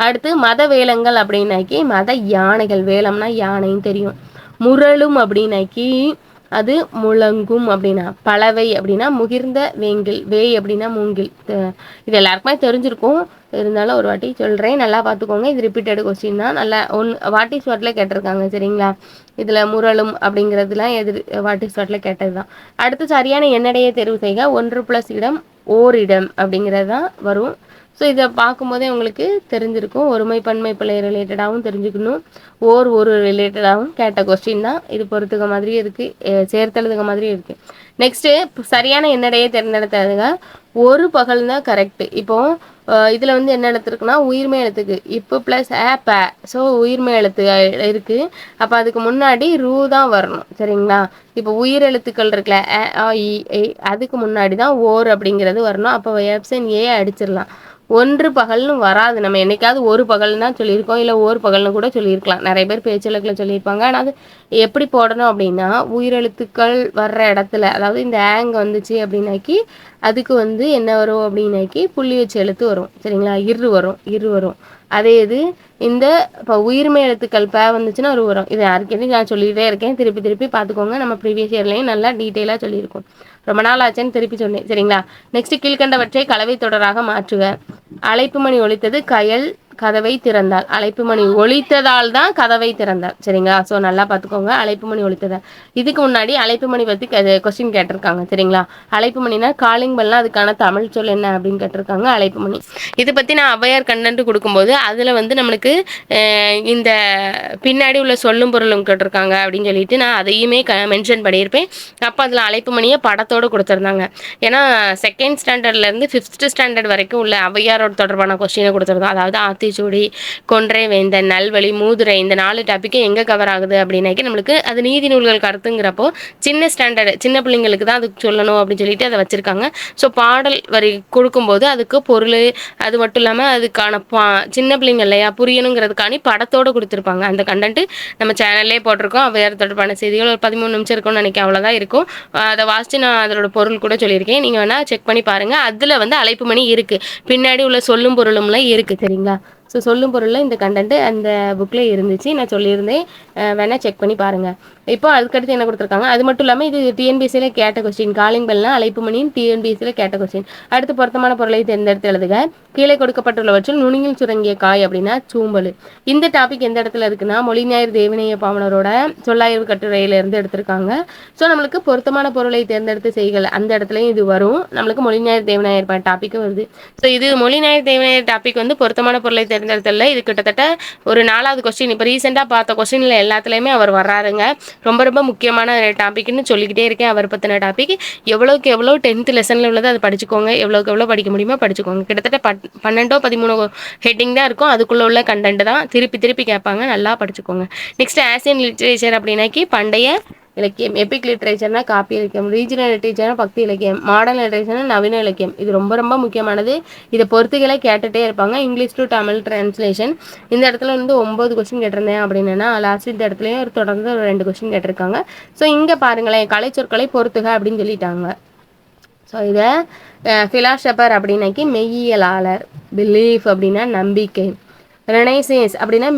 அடுத்து மத வேலங்கள் அப்படின்னாக்கி மத யானைகள். வேலம்னா யானைன்னு தெரியும். முரளும் அப்படின்னாக்கி அது முழங்கும் அப்படின்னா. பலவை அப்படின்னா முகிர்ந்த வேங்கில். வேய் அப்படின்னா மூங்கில். இது எல்லாருக்குமே தெரிஞ்சிருக்கும், இருந்தாலும் ஒரு வாட்டி சொல்கிறேன், நல்லா பார்த்துக்கோங்க. இது ரிப்பீட்டட் கொஸ்டின் தான். நல்லா வாட்டி ஸ்வாட்டில் கேட்டிருக்காங்க சரிங்களா. இதில் முரளும் அப்படிங்கிறதுலாம் வாட்டி ஸ்வாட்டில் கேட்டது தான். அடுத்து சரியான எண்ணடையை தேர்வு செய்க. 1 + இடம் ஓரிடம் அப்படிங்கிறது தான் வரும். ஸோ இதை பார்க்கும்போதே உங்களுக்கு தெரிஞ்சிருக்கும். ஒருமை பன்மை பிள்ளை ரிலேட்டடாகவும் தெரிஞ்சுக்கணும். ஒரு ரிலேட்டடாகவும் கேட்ட கொஸ்டின் தான். இது பொறுத்துக்க மாதிரி இருக்குது, சேர்த்தெழுதுக மாதிரி இருக்குது. நெக்ஸ்ட்டு சரியான எண்ணடையை தேர்ந்தெடுத்ததுங்க. ஒரு பகல் தான் கரெக்டு. இப்போது இதில் வந்து என்ன எழுத்துருக்குன்னா உயிர்மை எழுத்துக்கு இப்போ ப்ளஸ் ப. ஸோ உயிர்மை எழுத்து இருக்குது. அப்போ அதுக்கு முன்னாடி ரூ தான் வரணும் சரிங்களா. இப்போ உயிர் எழுத்துக்கள் இருக்குல்ல அ இ ஏ, அதுக்கு முன்னாடி தான் ஓர் அப்படிங்கிறது வரணும். அப்போ ஆப்ஷன் ஏ அடிச்சிடலாம். 1 பகல்னு வராது. நம்ம என்னைக்காவது ஒரு பகல்னு தான் சொல்லியிருக்கோம், இல்லை ஒரு பகல்னு கூட சொல்லியிருக்கலாம். நிறைய பேர் பேச்சலக்கில் சொல்லியிருப்பாங்க. ஆனால் அது எப்படி போடணும் அப்படின்னா உயிரெழுத்துக்கள் வர்ற இடத்துல, அதாவது இந்த ஆங் வந்துச்சு அப்படின்னாக்கி அதுக்கு வந்து என்ன வரும் அப்படின்னாக்கி புள்ளி வச்ச எழுத்து வரும் சரிங்களா. இரு வரும். அதே இது இந்த இப்போ உயிர்மை எழுத்துக்கள் ப வந்துச்சுன்னா ஒரு வரும். இது யாருக்கேன்னு நான் சொல்லிகிட்டே இருக்கேன், திருப்பி பார்த்துக்கோங்க. நம்ம ப்ரீவியஸ் இயர்லையும் நல்லா டீட்டெயிலாக சொல்லியிருக்கோம். ரொம்ப நாள் ஆச்சுன்னு திருப்பி சொன்னேன் சரிங்களா. நெக்ஸ்ட் கீழ்கண்டவற்றை கலவை தொடராக மாற்றுக. அழைப்பு மணி ஒலித்தது, கயல் கதவை திறந்தாள். அழைப்பு மணி ஒலித்ததால் தான் கதவை திறந்தாள் சரிங்களா. ஸோ நல்லா பார்த்துக்கோங்க, அழைப்பு மணி ஒலித்ததால். இதுக்கு முன்னாடி அழைப்பு மணி பற்றி கொஸ்டின் கேட்டிருக்காங்க சரிங்களா. அழைப்பு மணினா காலிங் பெல்லாம், அதுக்கான தமிழ் சொல் என்ன அப்படின்னு கேட்டிருக்காங்க. அழைப்பு மணி இதை பற்றி நான் ஔவையார் கண்டென்ட் கொடுக்கும்போது அதில் வந்து நம்மளுக்கு இந்த பின்னாடி உள்ள சொல்லும் பொருளும் கேட்டிருக்காங்க அப்படின்னு சொல்லிட்டு நான் அதையுமே மென்ஷன் பண்ணியிருப்பேன். அப்போ அதில் அழைப்பு மணியை படத்தோடு கொடுத்துருந்தாங்க. ஏன்னா 2nd ஸ்டாண்டர்ட்லேருந்து 5th ஸ்டாண்டர்ட் வரைக்கும் உள்ள ஔவையாரோட தொடர்பான கொஸ்டினை கொடுத்துருந்தோம். அதாவது ஆத்திச்சூடி, கொன்றை வேந்தன், நல்வழி, மூதுரை, இந்த 4 டாப்பிக்கும் எங்கே கவர் ஆகுது அப்படின்னாக்கி நம்மளுக்கு அது நீதி நூல்கள் கருத்துங்கிறப்போ சின்ன ஸ்டாண்டர்டு சின்ன பிள்ளைங்களுக்கு தான் அதுக்கு சொல்லணும் அப்படின்னு சொல்லிட்டு அதை வச்சுருக்காங்க. ஸோ பாடல் வரி கொடுக்கும்போது அதுக்கு பொருள், அது மட்டும் இல்லாமல் அதுக்கான சின்ன பிள்ளைங்க இல்லையா புரியணுங்கிறதுக்காண்டி படத்தோடு கொடுத்துருப்பாங்க. அந்த கண்டென்ட்டு நம்ம சேனல்லே போட்டிருக்கோம். அவ்வையார் தொடர்பான செய்திகள் ஒரு 13 நிமிஷம் இருக்கும்னு நினைக்கிறேன், அவ்வளோதான் இருக்கும். அதை வாசித்து நான் அதோட பொருள் கூட சொல்லியிருக்கேன். நீங்கள் வேணால் செக் பண்ணி பாருங்கள். அதில் வந்து அழைப்பு மணி இருக்குது, பின்னாடி உள்ள சொல்லும் பொருளும்லாம் இருக்குது சரிங்களா. ஸோ சொல்லும் பொருளில் இந்த கண்டென்ட்டு அந்த புக்கில் இருந்துச்சு, நான் சொல்லியிருந்தேன், வேணால் செக் பண்ணி பாருங்கள். இப்போ அதுக்கடுத்து என்ன கொடுத்துருக்காங்க. அது மட்டும் இல்லாமல் இது டிஎன்பிஎஸ்சியில் கேட்ட கொஸ்டின். காலிங் பெல்லாம் அழைப்பு மணின்னு டிஎன்பிஎஸ்சியில் கேட்ட கொஸ்டின். அடுத்து பொருத்தமான பொருளை தேர்ந்தெடுத்து எழுதுக. கீழே கொடுக்கப்பட்டுள்ளவற்றில் நுனியில் சுரங்கிய காய் அப்படின்னா சூம்பல். இந்த டாபிக் எந்த இடத்துல இருக்குன்னா மொழிஞாயிறு தேவநேய பாவனரோட சொல்லாய்வு கட்டுரையிலேருந்து எடுத்திருக்காங்க. ஸோ நம்மளுக்கு பொருத்தமான பொருளை தேர்ந்தெடுத்து செய்கள் அந்த இடத்துலையும் இது வரும். நம்மளுக்கு மொழிஞாயிறு தேவநாயர் டாப்பிக்கும் வருது. ஸோ இது மொழிஞாயிறு தேவநாயர் டாபிக் வந்து பொருத்தமான பொருளை தேர்ந்தெடுத்தல. இது கிட்டத்தட்ட ஒரு 4வது கொஸ்டின். இப்போ ரீசெண்டாக பார்த்த கொஸ்டினில் எல்லாத்துலேயுமே அவர் வர்றாருங்க. ரொம்ப முக்கியமான டாபிக்னு சொல்லிக்கிட்டே இருக்கேன். அவர் பற்றின டாபிக் எவ்வளோக்கு எவ்வளோ 10th லெசனில் உள்ளது அதை படிச்சுக்கோங்க. எவ்வளோக்கு எவ்வளோ படிக்க முடியுமோ படிச்சுக்கோங்க. கிட்டத்தட்ட 12-13 ஹெட்டிங் தான் இருக்கும். அதுக்குள்ளே உள்ள கண்டென்ட் தான் திருப்பி கேட்பாங்க, நல்லா படிச்சுக்கோங்க. நெக்ஸ்ட் ஆசியன் லிட்ரேச்சர் அப்படின்னாக்கி பண்டைய இலக்கியம். எபிக் லிட்ரேச்சர்னா காப்பி இலக்கியம், ரீஜனல் லிட்ரேச்சர்னா பக்தி இலக்கியம், மாடர்ன் லிட்ரேச்சர்னா நவீன இலக்கியம். இது ரொம்ப முக்கியமானது. இதை பொறுத்துகளை கேட்டுகிட்டே இருப்பாங்க. English to Tamil translation. இந்த இடத்துல வந்து 9 கொஸ்டின் கேட்டிருந்தேன் அப்படின்னா லாஸ்ட் இந்த இடத்துலையும் ஒரு தொடர்ந்து ஒரு 2 கொஸ்டின் கேட்டிருக்காங்க. ஸோ இங்கே பாருங்களேன், கலை சொற்களை பொறுத்துக அப்படின்னு சொல்லிட்டாங்க. ஸோ இதை ஃபிலாசபர் அப்படின்னாக்கி மெய்யியலாளர், பிலீஃப் அப்படின்னா நம்பிக்கை, ரெனைசேன்ஸ் அப்படின்னா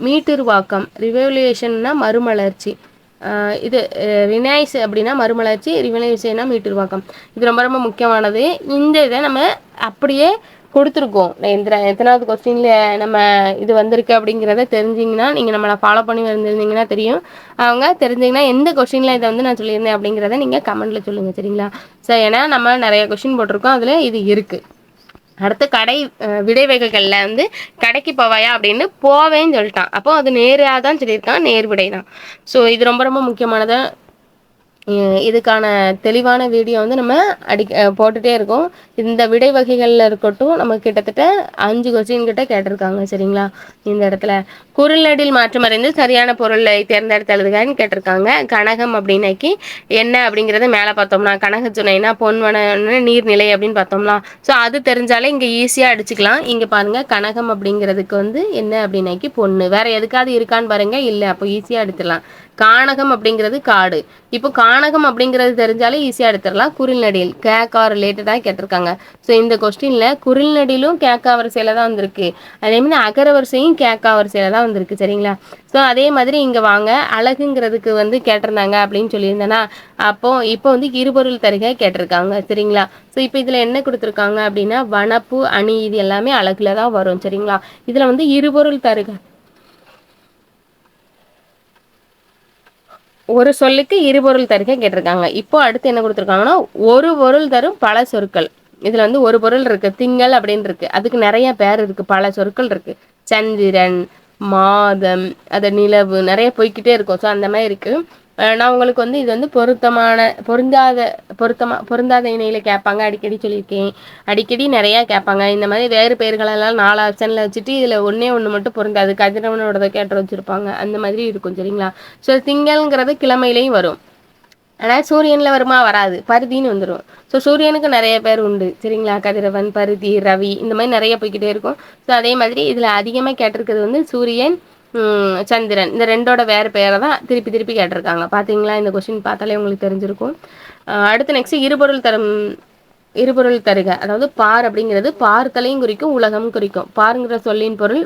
மீட்டுருவாக்கம், ரிவல்யூஷன்னா மறுமலர்ச்சி, இது ரினைஸ் அப்படின்னா மறுமலர்ச்சி, ரிவல்யூஷன்னா மீட்டுருவாக்கம். இது ரொம்ப ரொம்ப முக்கியமானது. இந்த இதை நம்ம அப்படியே கொடுத்துருக்கோம். எத்தனாவது கொஸ்டின்ல நம்ம இது வந்திருக்கு அப்படிங்கிறத தெரிஞ்சிங்கன்னா, நீங்கள் நம்மளை ஃபாலோ பண்ணி வந்திருந்தீங்கன்னா தெரியும். அவங்க தெரிஞ்சிங்கன்னா எந்த கொஸ்டினில் இதை வந்து நான் சொல்லியிருந்தேன் அப்படிங்கிறத நீங்கள் கமெண்ட்டில் சொல்லுங்கள், சரிங்களா? ஸோ ஏன்னா நம்ம நிறைய கொஸ்டின் போட்டிருக்கோம், அதில் இது இருக்குது. அடுத்து விடை வகைகளில் வந்து கடைக்கு போவாயா அப்படின்னு போவேன்னு சொல்லிட்டான். அப்போ அது நேராக தான் சொல்லியிருக்கான், நேர் விடை தான். ஸோ இது ரொம்ப ரொம்ப முக்கியமானது. இதுக்கான தெளிவான வீடியோ வந்து நம்ம போட்டுகிட்டே இருக்கோம். இந்த விடை வகைகளில் இருக்கட்டும், நம்ம கிட்டத்தட்ட 5 கொஸ்டின் கிட்ட கேட்டிருக்காங்க, சரிங்களா? இந்த இடத்துல குறுநெடில் மாற்றமடைந்து சரியான பொருளை தேர்ந்தெடுத்து எழுதுகன்னு கேட்டிருக்காங்க. கனகம் அப்படின்னாக்கி என்ன அப்படிங்கிறத மேலே பார்த்தோம்னா, கனக துணைனா பொன்வன நீர்நிலை அப்படின்னு பார்த்தோம்னா, ஸோ அது தெரிஞ்சாலே இங்கே ஈஸியாக அடிச்சுக்கலாம். இங்கே பாருங்கள், கனகம் அப்படிங்கிறதுக்கு வந்து என்ன அப்படின்னாக்கி பொண்ணு. வேறு எதுக்காவது இருக்கான்னு பாருங்கள், இல்லை, அப்போ ஈஸியாக எடுத்துடலாம். கானகம் அப்படிங்கிறது காடு. இப்போ கானகம் அப்படிங்கிறது தெரிஞ்சாலே ஈஸியாக எடுத்துடலாம். குரில்நடில் கேக்கா ரிலேட்டடாக கேட்டிருக்காங்க. ஸோ இந்த கொஸ்டினில் குரில்நடிலும் கேக்கா வரிசையில் தான் வந்திருக்கு. அதே மாதிரி அகர வரிசையும் கேக்கா வரிசையில் தான் வந்திருக்கு, சரிங்களா? ஸோ அதே மாதிரி இங்கே வாங்க, அழகுங்கிறதுக்கு வந்து கேட்டிருந்தாங்க அப்படின்னு சொல்லியிருந்தேன்னா, இப்போ வந்து இருபொருள் தருக கேட்டிருக்காங்க, சரிங்களா? ஸோ இப்போ இதில் என்ன கொடுத்துருக்காங்க அப்படின்னா, வனப்பு, அணி, இது எல்லாமே அழகுல தான் வரும், சரிங்களா? இதில் வந்து இருபொருள் தருக, ஒரு சொல்லுக்கு இருபொருள் தருக கேட்டிருக்காங்க. இப்போ அடுத்து என்ன கொடுத்துருக்காங்கன்னா, ஒரு பொருள் தரும் பல சொற்கள். இதில் வந்து ஒரு பொருள் இருக்குது, திங்கள் அப்படின்னு இருக்குது. அதுக்கு நிறைய பேர் இருக்குது, பல சொற்கள் இருக்குது. சந்திரன், மாதம், அது நிலவு, நிறைய போய்கிட்டே இருக்கும். ஸோ அந்த மாதிரி இருக்குது. நான் உங்களுக்கு வந்து இது வந்து பொருந்தாத இணையில் கேட்பாங்க, அடிக்கடி சொல்லியிருக்கேன். அடிக்கடி நிறையா கேட்பாங்க. இந்த மாதிரி வேறு பெயர்களெல்லாம் 4 ஆப்ஷனில் வச்சுட்டு இதில் ஒன்று மட்டும் பொருந்தாது, கதிரவனோட கேட்டு வச்சுருப்பாங்க. அந்த மாதிரி இருக்கும், சரிங்களா? ஸோ திங்கள்ங்கிறது கிழமையிலையும் வரும். ஆனால் சூரியனில் வருமா? வராது, பருத்தின்னு வந்துடும். ஸோ சூரியனுக்கு நிறைய பேர் உண்டு, சரிங்களா? கதிரவன், பருத்தி, ரவி, இந்த மாதிரி நிறைய போய்கிட்டே இருக்கும். ஸோ அதே மாதிரி இதில் அதிகமாக கேட்டிருக்கிறது வந்து சூரியன், சந்திரன், இந்த ரெண்டோட வேறு பெயரை தான் திருப்பி திருப்பி கேட்டிருக்காங்க. பார்த்தீங்களா? இந்த கொஸ்டின் பார்த்தாலே உங்களுக்கு தெரிஞ்சிருக்கும். அடுத்து நெக்ஸ்ட் இருபொருள் தருக, அதாவது பார் அப்படிங்கிறது பார்த்தலையும் குறிக்கும், உலகம் குறிக்கும். பாருங்கிற சொல்லின் பொருள்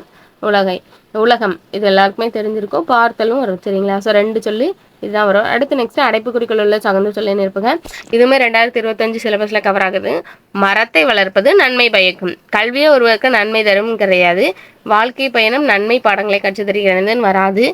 உலகம், இது எல்லாருக்குமே தெரிஞ்சிருக்கும். பார்த்தலும் வரும், சரிங்களா? ஸோ 2 சொல்லி இதுதான் வரும். அடுத்து நெக்ஸ்ட் அடைப்புக்குறிக்குள் உள்ள சகந்து சொல்லி நிற்புங்க. இதுவுமே 2025 சிலபஸில் கவர் ஆகுது. மரத்தை வளர்ப்பது நன்மை பயக்கும். கல்வியே ஒருவருக்கு நன்மை தரும் கிடையாது. வாழ்க்கை பயணம் நன்மை பாடங்களை கற்று தருகிறதுன்னு வராது.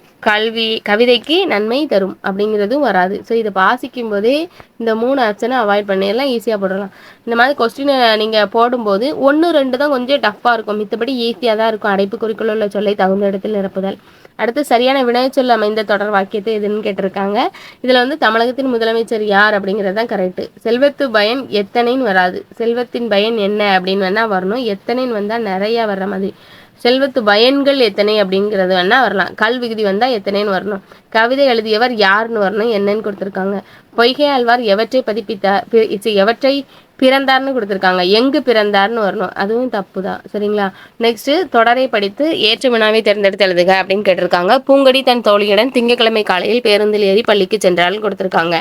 கவிதைக்கு நன்மை தரும் அப்படிங்கிறதும் வராது. ஸோ இதை வாசிக்கும் போதே இந்த 3 ஆப்ஷனை அவாய்ட் பண்ணிடலாம், ஈஸியாக போடலாம். இந்த மாதிரி கொஸ்டினை நீங்கள் போடும்போது 1, 2 தான் கொஞ்சம் டஃப்பாக இருக்கும், மித்தபடி ஈஸியாக தான் இருக்கும். அடைப்புக்குறிக்குள் உள்ள சொல்லை தகுந்த இடத்தில் நிரப்புதல். அடுத்து சரியான வினைச்சொல் அமைந்த தொடர் வாக்கியத்தை எதுன்னு கேட்டிருக்காங்க. இதில் வந்து தமிழகத்தின் முதலமைச்சர் யார் அப்படிங்கிறது தான் கரெக்டு. செல்வத்து பயன் எத்தனைன்னு வராது, செல்வத்தின் பயன் என்ன அப்படின்னு வேணால் வரணும். எத்தனைன்னு வந்தால் நிறையா வர்ற மாதிரி. செல்வத்து பயன்கள் எத்தனை அப்படிங்கிறது வேணால் வரலாம். கல் விகுதி வந்தால் எத்தனைன்னு வரணும். கவிதை எழுதியவர் யாருன்னு வரணும், என்னன்னு கொடுத்துருக்காங்க. பொய்கை ஆழ்வார் எவற்றை எவற்றை பிறந்தார்னு கொடுத்துருக்காங்க, எங்கு பிறந்தார்னு வரணும், அதுவும் தப்பு தான், சரிங்களா? நெக்ஸ்ட் தொடரை படித்து ஏற்ற வினாவை தேர்ந்தெடுத்து எழுதுக அப்படின்னு கேட்டிருக்காங்க. பூங்கொடி தன் தோழியுடன் திங்கட்கிழமை காலையில் பேருந்தில் ஏறி பள்ளிக்கு சென்றால் கொடுத்துருக்காங்க.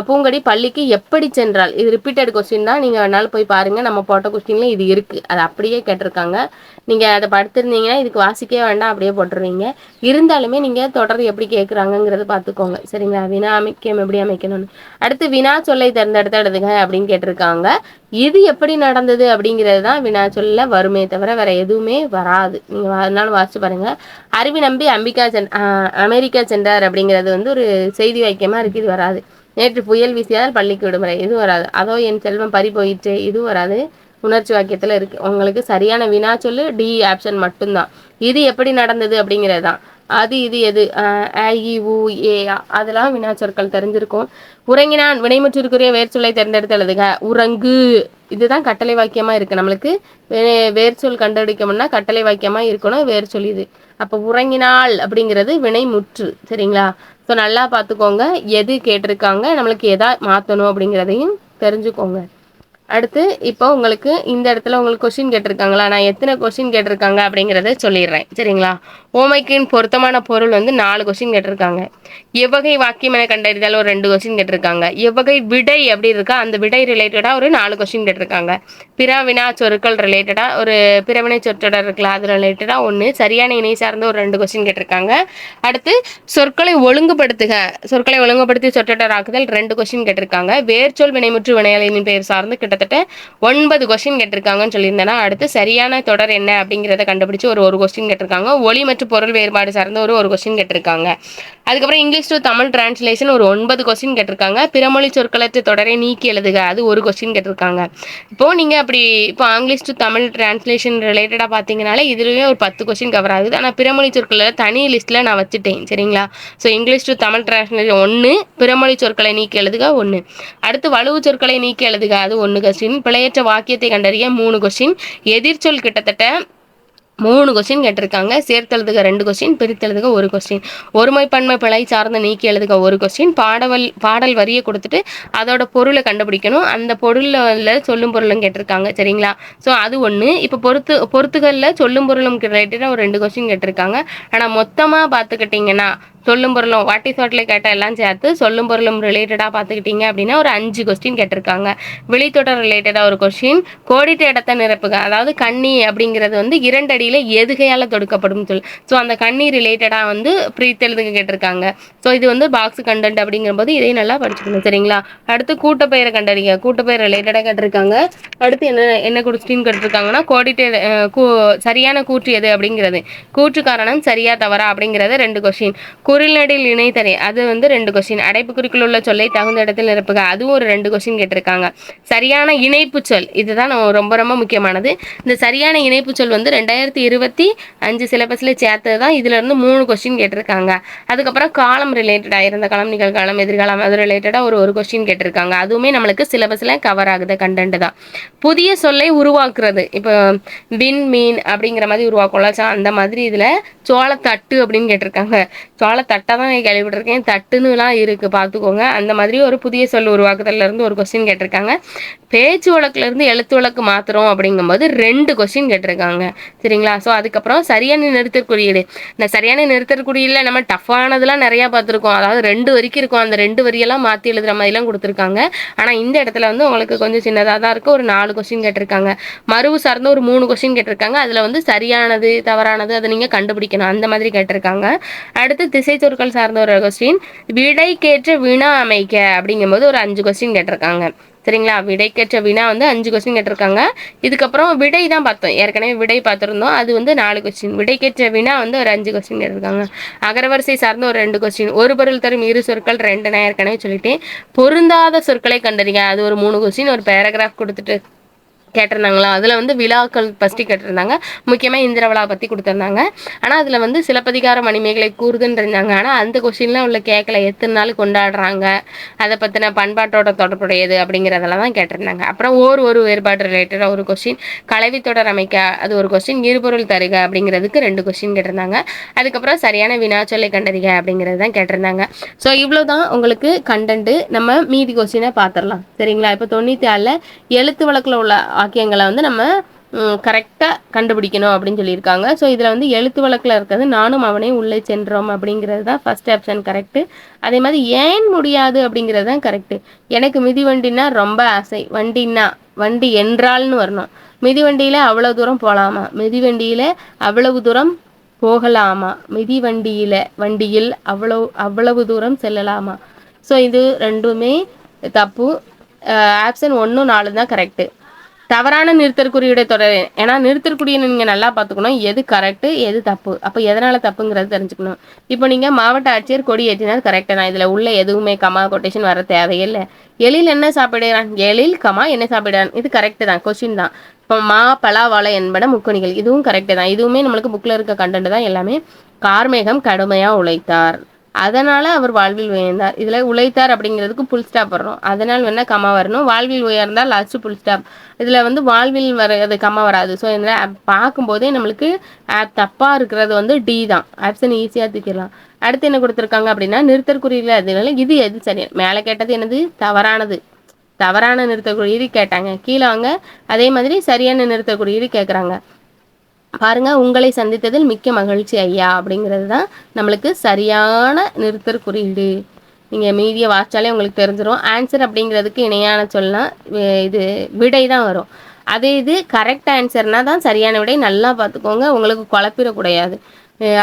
பூங்கொடி பள்ளிக்கு எப்படி சென்றால், இது ரிப்பீட்டட் கொஸ்டின் தான், நீங்கள் வேணாலும் போய் பாருங்கள். நம்ம போட்ட கொஸ்டின்ல இது இருக்குது, அது அப்படியே கேட்டிருக்காங்க. நீங்கள் அதை படுத்திருந்தீங்கன்னா இதுக்கு வாசிக்கவே வேண்டாம், அப்படியே போட்டுருவீங்க. இருந்தாலுமே நீங்கள் தொடர் எப்படி கேட்குறாங்கங்கிறத பார்த்துக்கோங்க, சரிங்களா? வினா எப்படி அமைக்கணும்னு. அடுத்து வினா சொல்லை தேர்ந்தெடுத்து எழுதுங்க அப்படின்னு கேட்டிருக்காங்க. இது எப்படி நடந்தது அப்படிங்கிறது தான் வினா சொல்ல வருமே தவிர வேற எதுவுமே வராது. நீங்கள் அதனால வாசிச்சு பாருங்க. அறிவி நம்பி அமெரிக்கா சென்றார் அப்படிங்கிறது வந்து ஒரு செய்தி வாக்கியமாக இருக்குது, இது வராது. நேற்று புயல் வீசியால் பள்ளிக்கு விடுமுறை, இது வராது. அதோ என் செல்வம் பறி போயிற்று, இது வராது. உணர்ச்சி வாக்கியத்தில் இருக்குது. உங்களுக்கு சரியான வினா சொல்லு டி ஆப்ஷன் மட்டும்தான். இது எப்படி நடந்தது அப்படிங்கிறது தான். அது இது எது ஏ அதெல்லாம் வினா சொற்கள் தெரிஞ்சிருக்கும். உறங்கினான் வினைமுற்றிற்குரிய வேர்ச்சொல்லை தேர்ந்தெடுத்து எழுதுக. உறங்கு, இதுதான் கட்டளை வாக்கியமாக இருக்குது. நம்மளுக்கு வேர்ச்சொல் கண்டுபிடிக்கணும்னா கட்டளை வாக்கியமாக இருக்கணும் வேர்ச்சொல் இது. அப்போ உறங்கினாள் அப்படிங்கிறது வினைமுற்று, சரிங்களா? ஸோ நல்லா பார்த்துக்கோங்க, எது கேட்டிருக்காங்க, நம்மளுக்கு எதா மாற்றணும் அப்படிங்கிறதையும் தெரிஞ்சுக்கோங்க. அடுத்து இப்போ உங்களுக்கு இந்த இடத்துல உங்களுக்கு கொஸ்டின் கேட்டிருக்காங்களா, நான் எத்தனை கொஸ்டின் கேட்டிருக்காங்க அப்படிங்கிறத சொல்லிடுறேன், சரிங்களா? ஓமைக்கின் பொருத்தமான பொருள் வந்து 4 கொஸ்டின் கேட்டிருக்காங்க. எவ்வகை வாக்கியம் என கண்டறிதல் ஒரு 2 கொஸ்டின் கேட்டிருக்காங்க. எவ்வகை விடை அப்படி இருக்கா அந்த விடை ரிலேட்டடா ஒரு 4 கொஸ்டின் கேட்டிருக்காங்க. பிறவினா சொற்கள் ரிலேட்டடா ஒரு பிறவினை சொற்றொடர் இருக்குல்ல அது ரிலேட்டடா 1, சரியான இணை சார்ந்த ஒரு 2 கொஸ்டின் கேட்டிருக்காங்க. அடுத்து சொற்களை ஒழுங்குபடுத்துக, சொற்களை ஒழுங்குபடுத்தி சொற்றொடர் ஆக்குதல் 2 கொஸ்டின் கேட்டிருக்காங்க. வேர்ச்சொல் வினைமுற்று வினையலின் பெயர் சார்ந்து கிட்டத்தட்ட 9 கொஸ்டின் கேட்டிருக்காங்கன்னு சொல்லியிருந்தேன்னா, அடுத்து சரியான தொடர் என்ன அப்படிங்கிறத கண்டுபிடிச்சு ஒரு கொஸ்டின் கேட்டிருக்காங்க. ஒலி மற்றும் பொருள் வேறுபாடு சார்ந்த ஒரு கொஸ்டின் கேட்டிருக்காங்க. அதுக்கப்புறம் இங்கிலீஷ் டு தமிழ் டிரான்ஸ்லேஷன் ஒரு 9 கொஸ்டின் கேட்டிருக்காங்க. பிறமொழி சொற்களற்ற தொடரை நீக்கி எழுதுக அது ஒரு கொஸ்டின் கேட்டிருக்காங்க. இப்போ நீங்க அப்படி இப்போ இங்கிலீஷ் டு தமிழ் டிரான்ஸ்லேஷன் ரிலேட்டடா பார்த்தீங்கனாலே இதுலயே ஒரு 10 கொஸ்டின் கவர் ஆகுது. ஆனால் பிறமொழி சொற்களை தனி லிஸ்ட்ல நான் வச்சுட்டேன் சரிங்களா. So English to Tamil translation 1, பிறமொழி சொற்களை நீக்கி எழுதுக 1. அடுத்து வலுவு சொற்களை நீக்கி எழுதுக அது 1 கொஸ்டின். பிழையற்ற வாக்கியத்தை கண்டறிய 3 கொஸ்டின். எதிர்ச்சொல் கிட்டத்தட்ட 3 கொஸ்டின் கேட்டிருக்காங்க. சேர்த்தெழுதுக 2 கொஸ்டின், பிரித்தெழுதுக 1 கொஸ்டின். ஒருமைப்பன்மை பிழை சார்ந்த நீக்கி எழுதுக 1 கொஸ்டின். பாடல் வரியை கொடுத்துட்டு அதோட பொருளை கண்டுபிடிக்கணும். அந்த பொருளில் சொல்லும் பொருளும் கேட்டிருக்காங்க சரிங்களா. ஸோ அது 1. இப்போ பொறுத்துகளில் சொல்லும் பொருளும் ரிலேட்டடாக ஒரு 2 கொஸ்டின் கேட்டிருக்காங்க. ஆனால் மொத்தமாக பார்த்துக்கிட்டிங்கன்னா சொல்லும் பொருளும் வாட் இஸ் வாட்ல கேட்ட எல்லாம் சேர்த்து சொல்லும் பொருளும் ரிலேட்டடாக பார்த்துக்கிட்டிங்க அப்படின்னா ஒரு 5 கொஸ்டின் கேட்டிருக்காங்க. வெளித்தொடர் ரிலேட்டடாக ஒரு கொஸ்டின். கோடிட்ட இடத்தை நிரப்புக அதாவது கண்ணி அப்படிங்கிறது வந்து 2 அடியில் எதுகையால் தொடுக்கப்படும் சொல். ஸோ அந்த கண்ணி ரிலேட்டடாக வந்து பிரித்தெழுதுக கேட்டிருக்காங்க. ஸோ இது வந்து பாக்ஸ் கண்டென்ட் அப்படிங்கும்போது இதையும் நல்லா படிச்சுக்கணும் சரிங்களா. அடுத்து கூட்டப்பெயரை கண்டறிய கூட்டப்பெயர் ரிலேட்டடாக கேட்டிருக்காங்க. அடுத்து என்ன கொஸ்டின் கேட்டிருக்காங்கன்னா சரியான கூற்று எது அப்படிங்கிறது, கூற்று காரணம் சரியா தவறா அப்படிங்கிறது 2 கொஸ்டின். குறில்நடில் இணைத்தரை அது வந்து 2 கொஸ்டின். அடைப்புக்குறிக்குள் உள்ள சொல்லை தகுந்த இடத்தில் நிரப்புக அதுவும் ஒரு 2 கொஸ்டின் கேட்டிருக்காங்க. சரியான இணைப்பு சொல் இதுதான் ரொம்ப ரொம்ப முக்கியமானது. இந்த சரியான இணைப்பு சொல் வந்து 2025 சிலபஸ்ல சேர்த்தது தான். இதுல இருந்து 3 கொஸ்டின் கேட்டிருக்காங்க. அதுக்கப்புறம் காலம் ரிலேட்டடா இருந்த காலம் நிகழ்காலம் எதிர்காலம் அது ரிலேட்டடா ஒரு கொஸ்டின் கேட்டிருக்காங்க. அதுவுமே நம்மளுக்கு சிலபஸ்ல கவர் ஆகுது கண்டென்ட் தான். புதிய சொல்லை உருவாக்குறது இப்போ வின் மீன் அப்படிங்கிற மாதிரி உருவாக்கலாம். அந்த மாதிரி இதுல சோளத்தட்டு அப்படின்னு கேட்டிருக்காங்க. சோளத்தட்டை தான் கேள்விப்பட்டிருக்கேன், தட்டுன்னுலாம் இருக்கு பார்த்துக்கோங்க. அந்த மாதிரி ஒரு புதிய சொல் உருவாக்குதல்ல இருந்து ஒரு கொஸ்டின் கேட்டிருக்காங்க. பேச்சு வழக்குல இருந்து எழுத்து வழக்கு மாத்திரம் அப்படிங்கும்போது 2 கொஸ்டின் கேட்டிருக்காங்க சரிங்களா. ஸோ அதுக்கப்புறம் சரியான நிறுத்தற் குறியீடு. இந்த சரியான நிறுத்தற் குறியீடுல நம்ம டஃப்பானதெல்லாம் நிறைய பார்த்துருக்கோம். அதாவது 2 வரைக்கும் இருக்கும். அந்த 2 வரியெல்லாம் மாற்றி எழுதுற மாதிரிலாம் கொடுத்துருக்காங்க. ஆனால் இந்த இடத்துல வந்து உங்களுக்கு கொஞ்சம் சின்னதாக தான் இருக்கும். ஒரு 4 கொஸ்டின் கேட்டிருக்காங்க. மறுவு சார்ந்த ஒரு 3 கொஸ்டின் கேட்டிருக்காங்க. அதில் வந்து சரியானது தவறானது அதை நீங்கள் கண்டுபிடிக்கணும் அந்த மாதிரி கேட்டிருக்காங்க. அடுத்து திசை சொற்கள் சார்ந்த ஒரு கொஸ்டின். விடைக்கேற்ற வினா அமைக்க அப்படிங்கும்போது ஒரு 5 கொஸ்டின் கேட்டிருக்காங்க சரிங்களா. விடைக்கேற்ற வினா வந்து 5 கொஸ்டின் கேட்டிருக்காங்க. இதுக்கப்புறம் விடை தான் பார்த்தோம், ஏற்கனவே விடை பார்த்துருந்தோம், அது வந்து 4 கொஸ்டின். விடைக்கேற்ற வினா வந்து ஒரு 5 கொஸ்டின் கேட்டிருக்காங்க. அகரவரிசை சார்ந்த ஒரு 2 கொஸ்டின். ஒரு பொருள் தரும் இரு சொற்கள் 2 நான் ஏற்கனவே சொல்லிட்டேன். பொருந்தாத சொற்களை கண்டறிங்க அது ஒரு 3 கொஸ்டின். ஒரு பேராகிராஃப் கொடுத்துட்டு கேட்டிருந்தாங்களா அதில் வந்து விழாக்கள் ஃபஸ்ட்டு கேட்டிருந்தாங்க. முக்கியமாக இந்திர விழா பற்றி கொடுத்துருந்தாங்க. ஆனால் அதில் வந்து சிலப்பதிகார மணிமேகலை கூறுதுன்னு இருந்தாங்க. ஆனால் அந்த கொஸ்டின்லாம் உள்ள கேட்கல. எத்தனை நாள் கொண்டாடுறாங்க, அதை பற்றின பண்பாட்டோட தொடர்புடையது அப்படிங்கிறதெல்லாம் தான் கேட்டிருந்தாங்க. அப்புறம் ஒரு வேறுபாடு ரிலேட்டடாக ஒரு கொஸ்டின். கலவி தொடர் அமைக்க அது ஒரு கொஸ்டின். இருபொருள் தருக அப்படிங்கிறதுக்கு 2 கொஸ்டின் கேட்டிருந்தாங்க. அதுக்கப்புறம் சரியான வினாச்சொல்லை கண்டறிக அப்படிங்கிறது தான் கேட்டிருந்தாங்க. ஸோ இவ்வளோ தான் உங்களுக்கு கண்டென்ட்டு. நம்ம மீதி கொஸ்டினை பார்த்துடலாம் சரிங்களா. இப்போ 94 எழுத்து வழக்கில் உள்ள வாக்கியங்களை வந்து நம்ம கரெக்டாக கண்டுபிடிக்கணும் அப்படின்னு சொல்லியிருக்காங்க. ஸோ இதில் வந்து எழுத்து வழக்கில் இருக்கிறது நானும் அவனே உள்ளே சென்றோம் அப்படிங்கிறது தான் ஃபர்ஸ்ட் ஆப்ஷன் கரெக்டு. அதே மாதிரி ஏன் முடியாது அப்படிங்கிறது தான் கரெக்டு. எனக்கு மிதிவண்டின்னா ரொம்ப ஆசை, வண்டி என்றால்னு வரணும். மிதிவண்டியில் அவ்வளோ தூரம் போகலாமா, மிதிவண்டியில் அவ்வளவு தூரம் போகலாமா, வண்டியில் அவ்வளவு தூரம் செல்லலாமா. ஸோ இது ரெண்டுமே தப்பு. ஆப்ஷன் 1, 4 தான் கரெக்டு. தவறான நிறுத்தற்குறியுடைய தொடர். ஏன்னா நிறுத்தற்குறியை நீங்கள் நல்லா பார்த்துக்கணும், எது கரெக்டு எது தப்பு. அப்போ எதனால் தப்புங்கிறது தெரிஞ்சுக்கணும். இப்போ நீங்கள் மாவட்ட ஆட்சியர் கொடி ஏற்றினார் கரெக்டாக தான். இதில் உள்ள எதுவுமே கமா கொட்டேஷன் வர தேவையில்லை. எழில் என்ன சாப்பிடுறான், எழில் கமா என்ன சாப்பிடுறான், இது கரெக்டு தான், கொஸ்டின் தான். இப்போ மா பலா வாழை என்பன முக்கணிகள், இதுவும் கரெக்டு தான். இதுவுமே நம்மளுக்கு புக்கில் இருக்க கண்டென்ட் தான் எல்லாமே. கார்மேகம் கடுமையாக உழைத்தார், அதனால் அவர் வாழ்வில் உயர்ந்தார். இதில் உழைத்தார் அப்படிங்கிறதுக்கு புல் ஸ்டாப் வரணும். அதனால் வேணால் கம்மா வரணும். வாழ்வில் உயர்ந்தால் லாஸ்ட்டு புல் ஸ்டாப். இதில் வந்து வாழ்வில் அது கம்மா வராது. ஸோ இதில் பார்க்கும்போதே நம்மளுக்கு தப்பாக இருக்கிறது வந்து டி தான். ஆப்ஷன் ஈஸியாக தூக்கிடலாம். அடுத்து என்ன கொடுத்துருக்காங்க அப்படின்னா நிறுத்தற்குறியில் அதனால இது எது சரி. மேலே கேட்டது என்னது, தவறான நிறுத்தற்குறியீடு கேட்டாங்க. கீழே வாங்க அதே மாதிரி சரியான நிறுத்தற்குறியீடு கேட்குறாங்க. பாருங்க, உங்களை சந்தித்ததில் மிக்க மகிழ்ச்சி ஐயா அப்படிங்கிறது தான் நம்மளுக்கு சரியான நிறுத்தற் குறியீடு. நீங்கள் மீதியை வாசிச்சாலே உங்களுக்கு தெரிஞ்சிடும். ஆன்சர் அப்படிங்கிறதுக்கு இணையான சொல்லலாம் இது விடை தான் வரும். அதே இது கரெக்ட் ஆன்சர்னா தான் சரியான விடை. நல்லா பார்த்துக்கோங்க, உங்களுக்கு குழப்பிடக்கூடாது.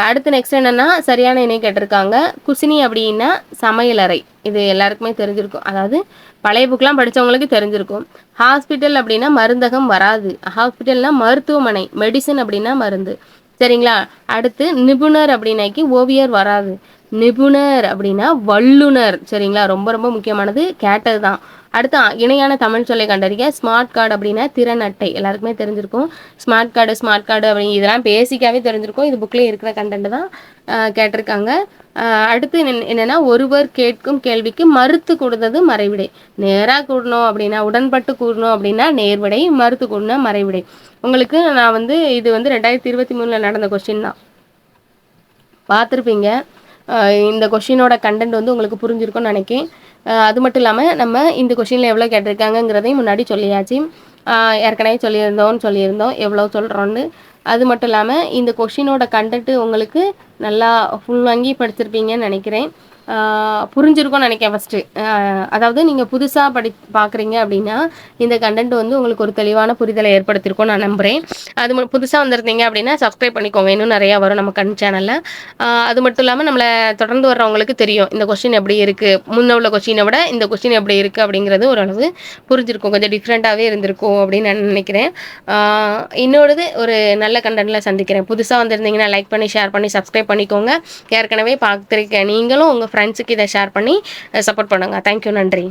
அடுத்து நெக்ஸ்ட் என்னென்னா சரியான இணை கேட்டிருக்காங்க. குசினி அப்படின்னா சமையலறை, இது எல்லாருக்குமே தெரிஞ்சிருக்கும். அதாவது பழைய புக்கெலாம் படித்தவங்களுக்கு தெரிஞ்சிருக்கும். ஹாஸ்பிட்டல் அப்படின்னா மருந்தகம் வராது. ஹாஸ்பிட்டல்னால் மருத்துவமனை, மெடிசன் அப்படின்னா மருந்து. சரிங்களா? அடுத்து நிபுணர் அப்படின்னாக்கி ஓவியர் வராது. நிபுணர் அப்படின்னா வல்லுனர். சரிங்களா? ரொம்ப ரொம்ப முக்கியமானது, கேட்டது தான். அடுத்து இணையான தமிழ் சொல்லை கண்டறிய. ஸ்மார்ட் கார்டு அப்படின்னா திறன் அட்டை, எல்லாருக்குமே தெரிஞ்சிருக்கும். ஸ்மார்ட் கார்டு அப்படி இதெல்லாம் பேசிக்காகவே தெரிஞ்சிருக்கும். இது புக்கில் இருக்கிற கண்டென்ட் தான் கேட்டிருக்காங்க. அடுத்து என்னென்னா ஒருவர் கேட்கும் கேள்விக்கு மறுத்து கொடுத்தது மறைவிடை. நேராக கூடணும் அப்படின்னா, உடன்பட்டு கூடணும் அப்படின்னா நேர்விடை, மறுத்து கூடனா மறைவிடை. உங்களுக்கு நான் வந்து இது வந்து 2023 நடந்த கொஸ்டின் தான், பார்த்துருப்பீங்க. இந்த கொஷினோட கண்டென்ட் வந்து உங்களுக்கு புரிஞ்சிருக்கும்னு நினைக்கிறேன். அது மட்டும் இல்லாமல் நம்ம இந்த கொஷினில் எவ்வளோ கேட்டிருக்காங்கங்கிறதையும் முன்னாடி சொல்லியாச்சு. ஏற்கனவே சொல்லியிருந்தோம் எவ்வளோ சொல்கிறோன்னு. அது மட்டும் இல்லாமல் இந்த கொஷினோட கண்டென்ட்டு உங்களுக்கு நல்லா ஃபுல் வாங்கி படிச்சிருப்பீங்கன்னு நினைக்கிறேன். புரிஞ்சிருக்கும்னு நினைக்கிறேன். ஃபஸ்ட்டு அதாவது நீங்கள் புதுசாக பார்க்குறீங்க அப்படின்னா இந்த கண்டென்ட் வந்து உங்களுக்கு ஒரு தெளிவான புரிதலை ஏற்படுத்தியிருக்கும் நான் நம்புகிறேன். அது புதுசாக வந்திருந்தீங்க அப்படின்னா சப்ஸ்கிரைப் பண்ணிக்கோங்க, இன்னும் நிறையா வரும் நம்ம சேனலில். அது மட்டும் இல்லாமல் நம்மளை தொடர்ந்து வர்றவங்களுக்கு தெரியும் இந்த கொஸ்டின் எப்படி இருக்குது, முன்ன உள்ள கொஸ்டினை விட இந்த கொஸ்டின் எப்படி இருக்குது அப்படிங்கிறது ஓரளவு புரிஞ்சிருக்கும், கொஞ்சம் டிஃப்ரெண்ட்டாகவே இருந்திருக்கும் அப்படின்னு நான் நினைக்கிறேன். இன்னொரு ஒரு நல்ல கண்டென்ட்டில் சந்திக்கிறேன். புதுசாக வந்திருந்தீங்கன்னா லைக் பண்ணி ஷேர் பண்ணி சப்ஸ்கிரைப் பண்ணிக்கோங்க. ஏற்கனவே பார்த்துருக்கேன் நீங்களும் உங்கள் ஃப்ரெண்ட்ஸுக்கு இதை ஷேர் பண்ணி சப்போர்ட் பண்ணுங்கள். தேங்க்யூ, நன்றி.